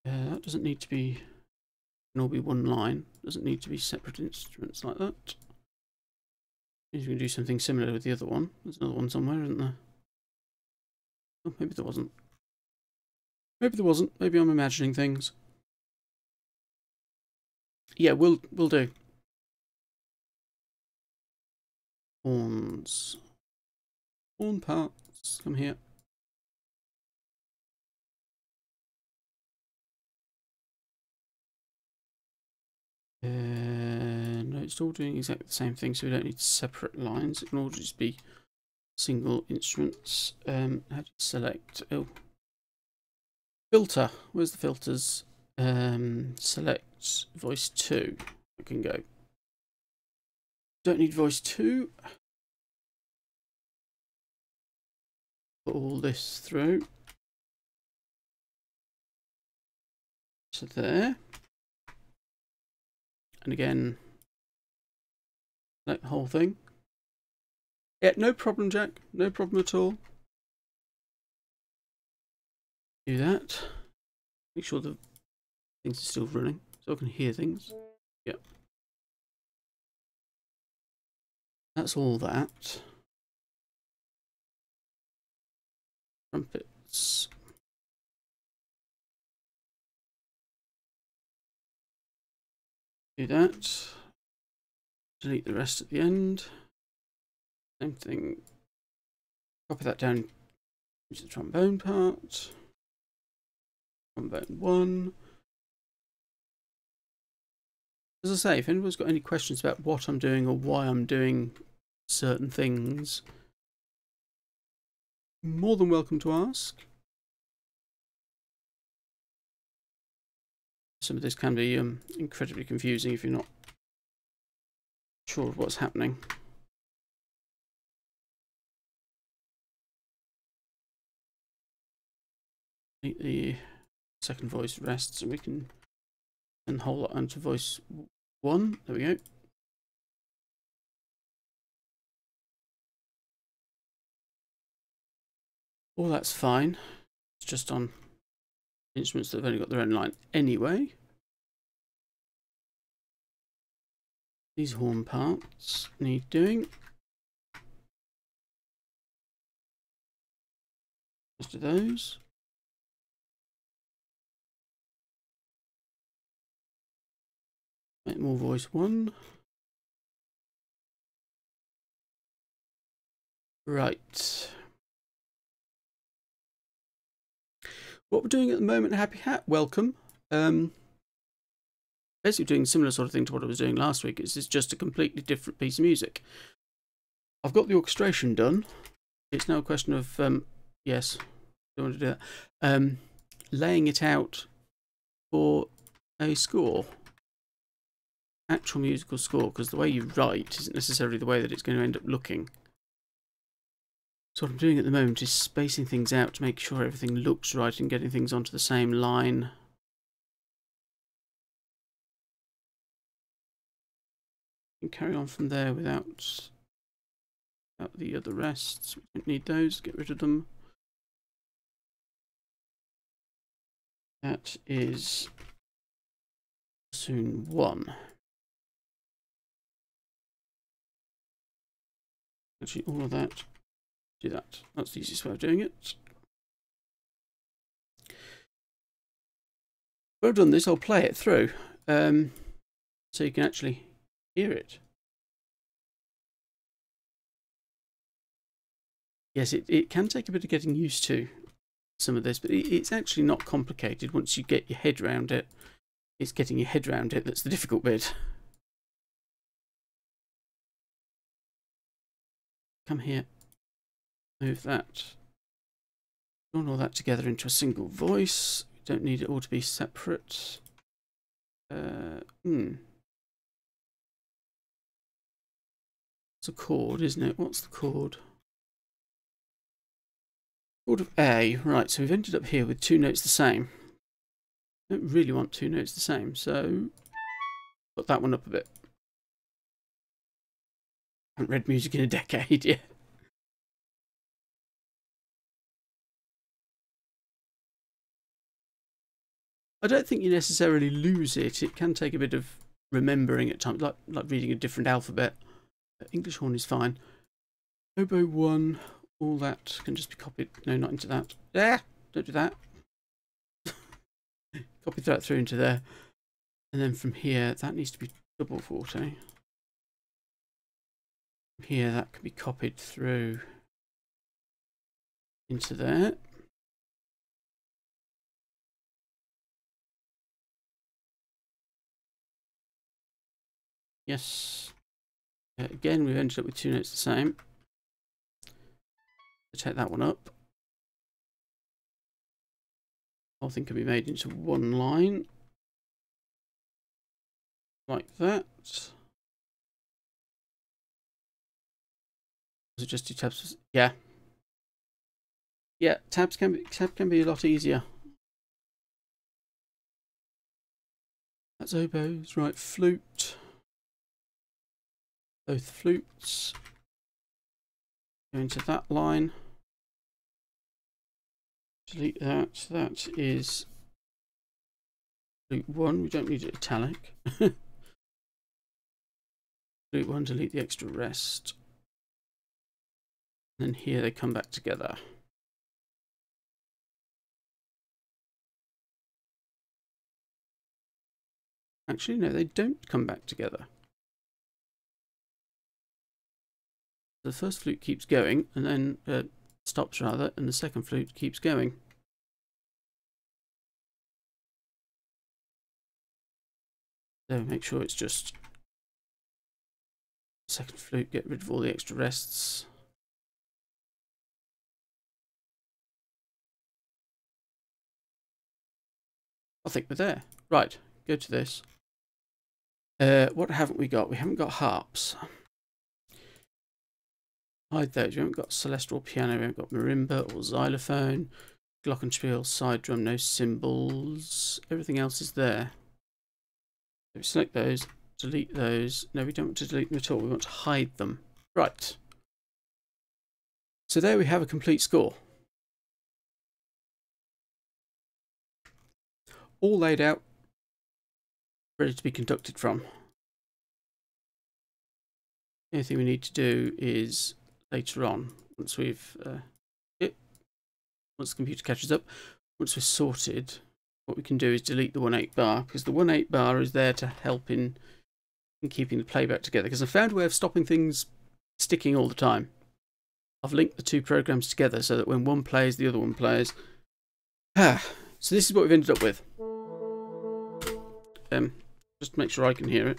That doesn't need to be. Can all be one line. Doesn't need to be separate instruments like that. Means we can do something similar with the other one. There's another one somewhere, isn't there? Oh, maybe there wasn't. Maybe there wasn't. Maybe I'm imagining things. Yeah, we'll do. Horns. Horn parts. Come here. No, it's all doing exactly the same thing, so we don't need separate lines. It can all just be single instruments. How do you select? Oh, filter. Where's the filters? Select voice 2. I can go. Don't need voice 2. Put all this through. So there. And again, select the whole thing. Yeah, no problem, Jack. No problem at all. Do that. Make sure the things are still running so I can hear things. Yep. That's all that. Trumpets. Do that. Delete the rest at the end. Same thing. Copy that down. Use the trombone part. Trombone 1. As I say, if anyone's got any questions about what I'm doing or why I'm doing certain things, more than welcome to ask. Some of this can be incredibly confusing if you're not sure of what's happening. The second voice rests, and we can then hold it onto voice 1. There we go. All that's fine. It's just on instruments that have only got their own line anyway. These horn parts need doing. Just do those. Make more voice 1. Right. What we're doing at the moment, Happy Hat, welcome. Basically doing a similar sort of thing to what I was doing last week. It's just a completely different piece of music. I've got the orchestration done. It's now a question of, yes, I want to do that. Laying it out for a score. Actual musical score, because the way you write isn't necessarily the way that it's going to end up looking. So what I'm doing at the moment is spacing things out to make sure everything looks right and getting things onto the same line. And carry on from there without the other rests. We don't need those, get rid of them. That is soon 1. Actually, all of that, do that. That's the easiest way of doing it. When I've done this, I'll play it through so you can actually hear it. Yes, it can take a bit of getting used to some of this, but it's actually not complicated once you get your head around it. It's getting your head around it that's the difficult bit. Come here. Move that. Join all that together into a single voice. We don't need it all to be separate. It's a chord, isn't it? What's the chord? Chord of A. Right, so we've ended up here with two notes the same. Don't really want two notes the same, so put that one up a bit. Haven't read music in a decade yet. I don't think you necessarily lose it. It can take a bit of remembering at times, like reading a different alphabet. English horn is fine. Oboe 1, all that can just be copied. No, not into that. Yeah, don't do that. Copy that through into there. And then from here, that needs to be double forte. From here, that can be copied through into there. Yes. Again, we've ended up with two notes the same. So take that one up. The whole thing can be made into one line. Like that. So just do tabs. Yeah. Yeah, tab can be a lot easier. That's oboes, right? Flute. Both flutes. Go into that line. Delete that. That is flute 1. We don't need it italic. Flute 1, delete the extra rest. And then here they come back together. Actually, no, they don't come back together. The first flute keeps going, and then stops rather, and the second flute keeps going. So make sure it's just second flute, get rid of all the extra rests. I think we're there. Right, go to this. What haven't we got? We haven't got harps. Hide those. We haven't got celestial piano. We haven't got marimba or xylophone. Glockenspiel, side drum, no cymbals. Everything else is there. So we select those, delete those. No, we don't want to delete them at all. We want to hide them. Right. So there we have a complete score. All laid out, ready to be conducted from. The only thing we need to do is later on, once we've once the computer catches up, once we're sorted, what we can do is delete the 1/8 bar, because the 1/8 bar is there to help in keeping the playback together. Because I found a way of stopping things sticking all the time. I've linked the two programs together so that when one plays, the other one plays. So this is what we've ended up with. Just to make sure I can hear it.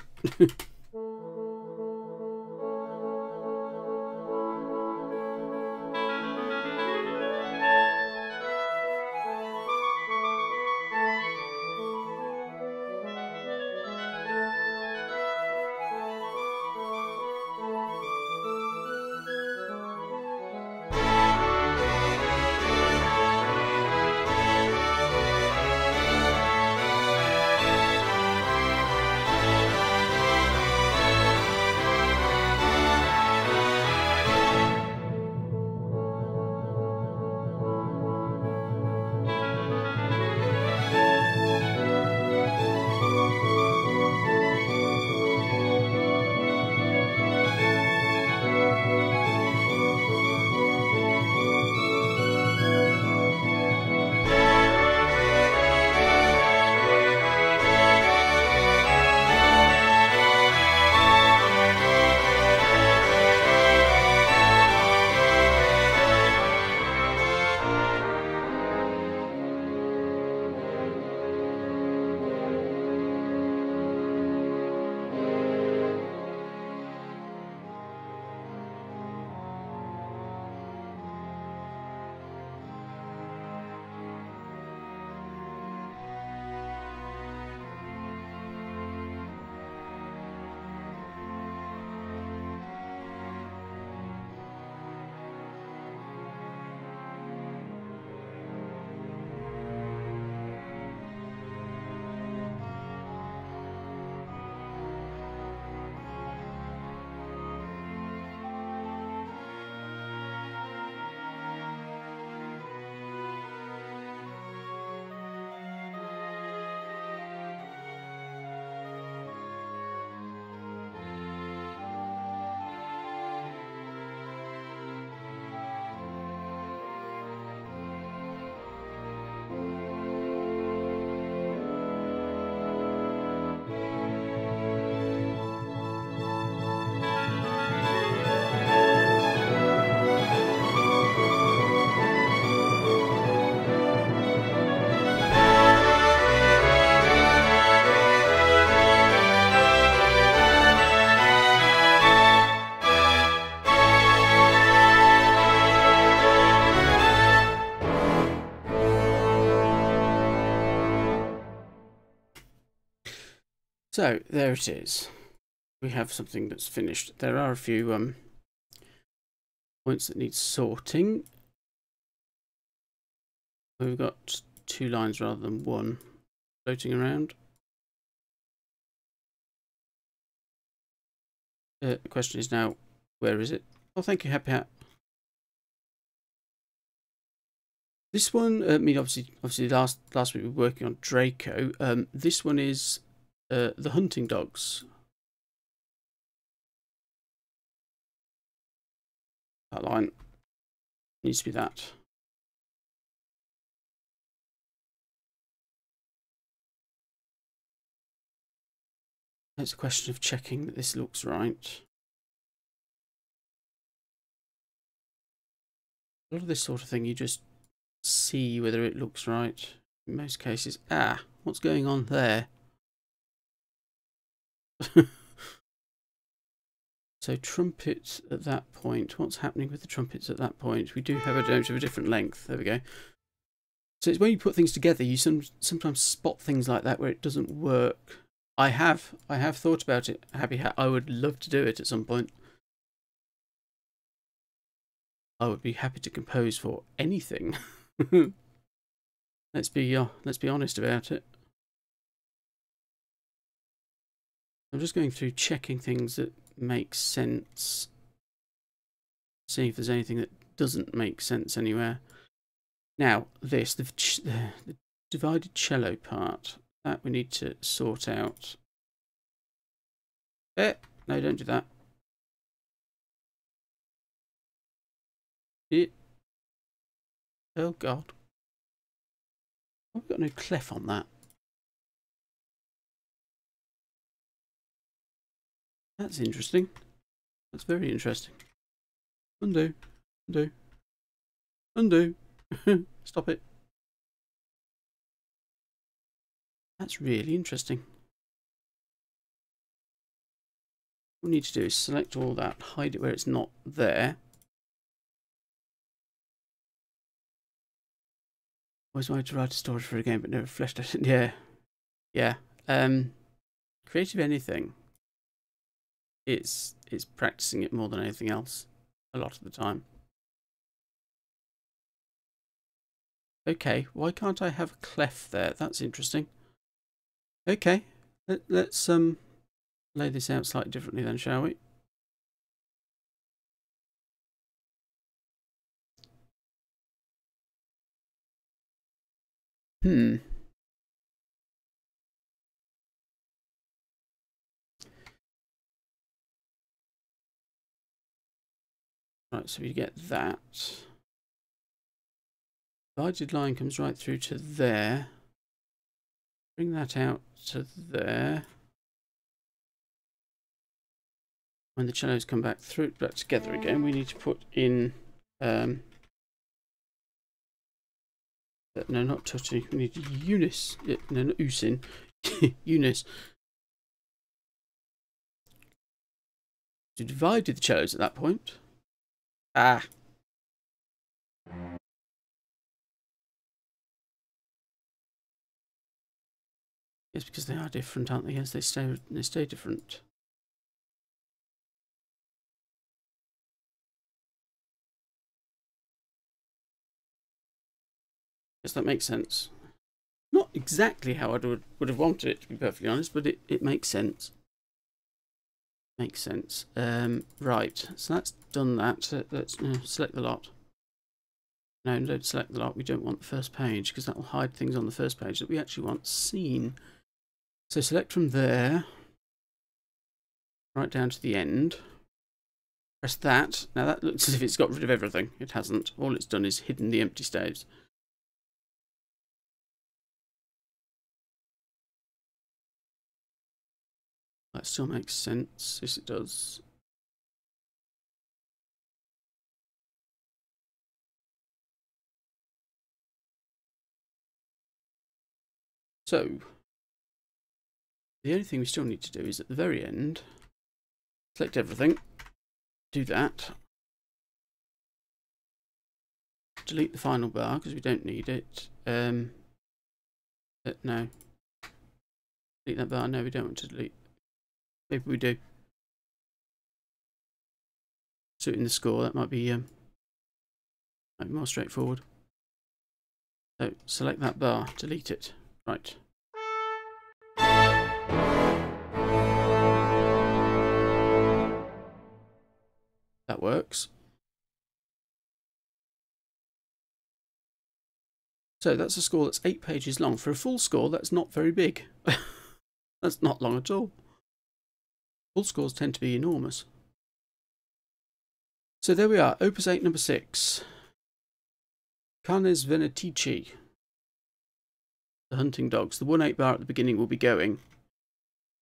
So there it is. We have something that's finished. There are a few points that need sorting. We've got 2 lines rather than 1 floating around. The question is now, where is it? Oh, thank you, Happy Hat. This one, I mean, obviously, last week we were working on Draco. This one is the hunting dogs. That line needs to be that. It's a question of checking that this looks right. A lot of this sort of thing, you just see whether it looks right. In most cases, what's going on there? So trumpets at that point. What's happening with the trumpets at that point? We do have a note of a different length. There we go. So it's when you put things together, you sometimes spot things like that where it doesn't work. I have thought about it. Happy Hat. I would love to do it at some point. I would be happy to compose for anything. Let's be honest about it. I'm just going through checking things that make sense. Seeing if there's anything that doesn't make sense anywhere. Now, this, the divided cello part, that we need to sort out. No, don't do that. Oh, God. I've got no clef on that. That's interesting. That's very interesting. Undo. Undo. Undo. Stop it. That's really interesting. What we need to do is select all that, hide it where it's not there. Always wanted to write a story for a game, but never fleshed it. Yeah. Creative anything. It's practicing it more than anything else, a lot of the time. Okay, why can't I have a clef there? That's interesting. Okay, let's lay this out slightly differently then, shall we? Right, so we get that. Divided line comes right through to there. Bring that out to there. When the cellos come back together again, we need to put in no, not Tutti. We need Eunice. No, not Usin. Eunice. To divide the cellos at that point. Yes, because they are different, aren't they? Yes, they stay different. Yes, that makes sense. Not exactly how I would have wanted it, to be perfectly honest, but it makes sense. Makes sense. Right, so that's done that. Let's select the lot. No, don't select the lot. We don't want the first page because that will hide things on the first page that we actually want seen. So select from there, right down to the end. Press that. Now that looks as if it's got rid of everything. It hasn't. All it's done is hidden the empty staves. That still makes sense. Yes, it does. So, the only thing we still need to do is at the very end, select everything, do that, delete the final bar because we don't need it. No. Delete that bar. No, we don't want to delete. Maybe we do. Suiting the score, that might be more straightforward. So select that bar, delete it. Right. That works. So that's a score that's 8 pages long. For a full score, that's not very big. That's not long at all. Full scores tend to be enormous. So there we are, Opus 8, number 6. Canes Venatici. The hunting dogs. The 1/8 bar at the beginning will be going.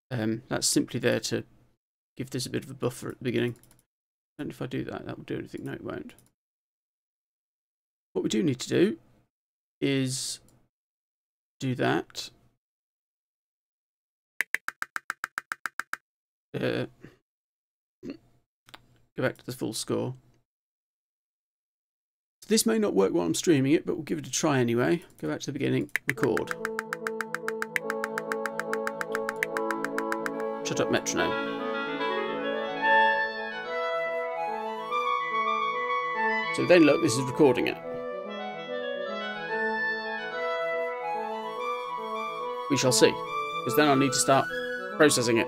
That's simply there to give this a bit of a buffer at the beginning. And if I do that, that will do anything. No, it won't. What we do need to do is do that. Go back to the full score. So this may not work while I'm streaming it, but we'll give it a try anyway. Go back to the beginning, record. Shut up, metronome. So then look, this is recording it. We shall see, because then I'll need to start processing it.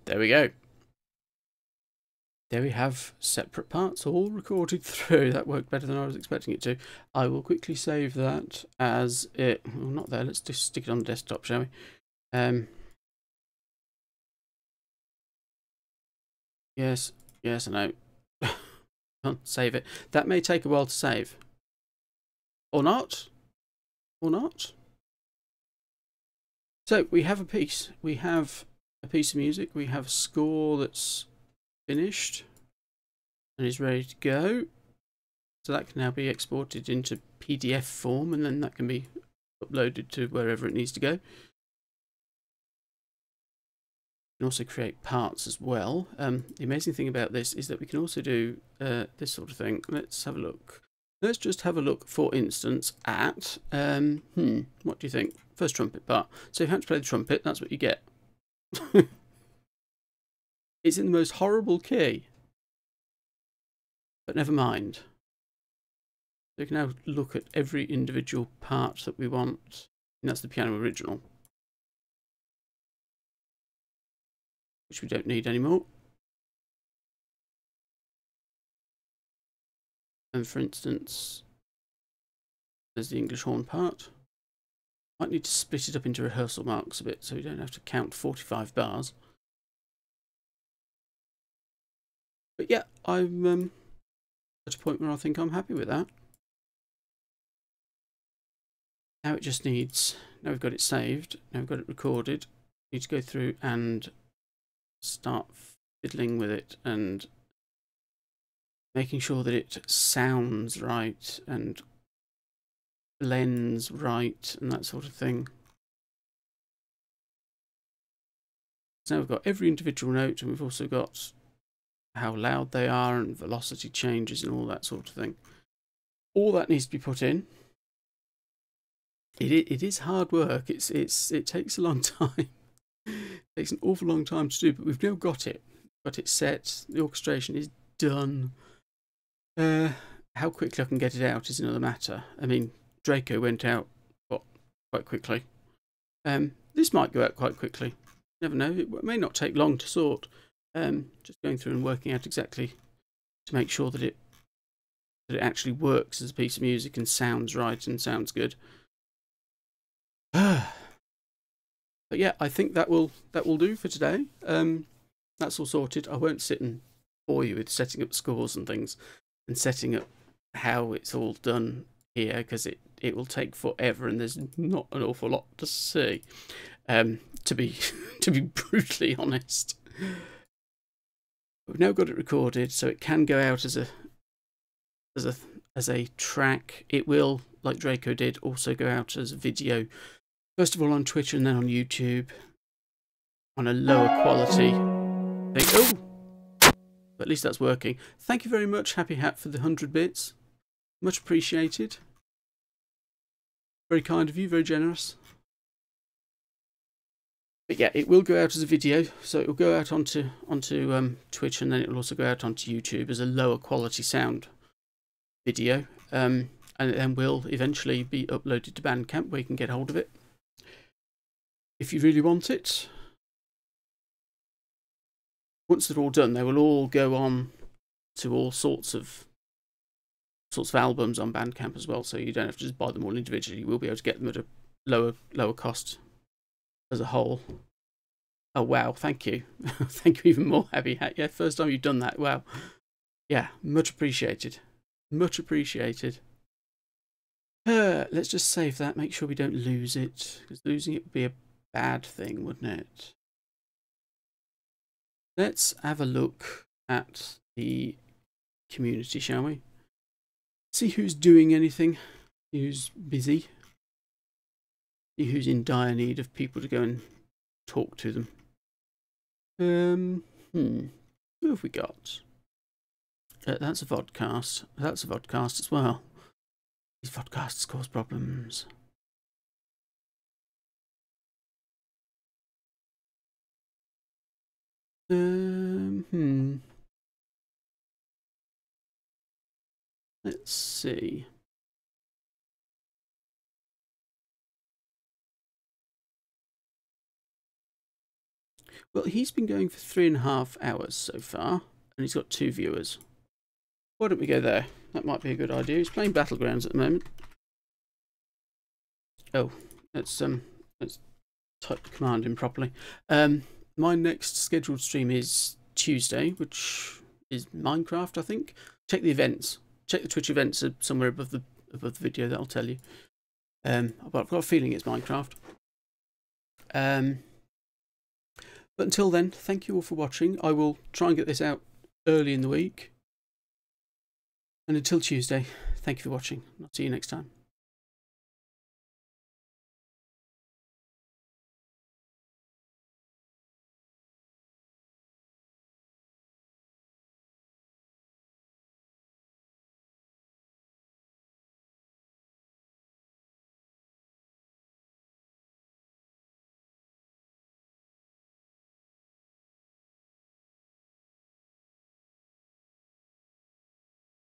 There we go. There we have separate parts all recorded through. That worked better than I was expecting it to. I will quickly save that as it... Well, not there. Let's just stick it on the desktop, shall we? Yes. Yes, I know. Can't save it. That may take a while to save. Or not. Or not. So, we have a piece. We have a piece of music. We have a score that's finished and is ready to go. So that can now be exported into PDF form, and then that can be uploaded to wherever it needs to go. You can also create parts as well. The amazing thing about this is that we can also do this sort of thing. Let's have a look. Let's just have a look, for instance, at what do you think? First trumpet part. So if you have to play the trumpet, that's what you get. It's in the most horrible key, but never mind. we can now look at every individual part that we want. And that's the piano original, which we don't need anymore. And for instance, there's the English horn part. Might need to split it up into rehearsal marks a bit so we don't have to count 45 bars. But yeah, I'm at a point where I think I'm happy with that. Now it just needs, now we've got it saved, now we've got it recorded, we need to go through and start fiddling with it and making sure that it sounds right and blends right and that sort of thing. So now we've got every individual note, and we've also got how loud they are and velocity changes and all that sort of thing. All that needs to be put in. It is hard work. It takes a long time. It takes an awful long time to do, but we've now got it. Got it set. The orchestration is done. How quickly I can get it out is another matter. I mean, Draco went out quite quickly. This might go out quite quickly. Never know. It may not take long to sort. Just going through and working out exactly to make sure that it actually works as a piece of music and sounds right and sounds good. But yeah, I think that will do for today. That's all sorted. I won't sit and bore you with setting up scores and things and setting up how it's all done here, because it will take forever and there's not an awful lot to see. To be brutally honest. We've now got it recorded, so it can go out as a track. It will, like Draco did, also go out as a video. First of all on Twitch and then on YouTube on a lower quality thing. Oh! But at least that's working. Thank you very much, Happy Hat, for the 100 bits. Much appreciated. Very kind of you, very generous. But yeah, it will go out as a video, so it will go out onto Twitch, and then it will also go out onto YouTube as a lower quality sound video. And it then will eventually be uploaded to Bandcamp, where you can get hold of it if you really want it. Once they're all done, they will all go on to all sorts of albums on Bandcamp as well, so you don't have to just buy them all individually. You will be able to get them at a lower cost as a whole. Oh wow, thank you. Thank you even more, Happy Hat. Yeah, first time you've done that. Wow. Yeah, much appreciated. Much appreciated. Let's just save that, make sure we don't lose it, because losing it would be a bad thing, wouldn't it? Let's have a look at the community, shall we? See who's doing anything, who's busy, see who's in dire need of people to go and talk to them. Who have we got? That's a vodcast. That's a vodcast as well. These vodcasts cause problems. Let's see. Well, he's been going for 3.5 hours so far, and he's got 2 viewers. Why don't we go there? That might be a good idea. He's playing Battlegrounds at the moment. Oh, let's type the command in properly. My next scheduled stream is Tuesday, which is Minecraft, I think. Check the events. Check the Twitch events are somewhere above the video. That'll tell you. But I've got a feeling it's Minecraft. But until then, thank you all for watching. I will try and get this out early in the week. And until Tuesday, thank you for watching. I'll see you next time.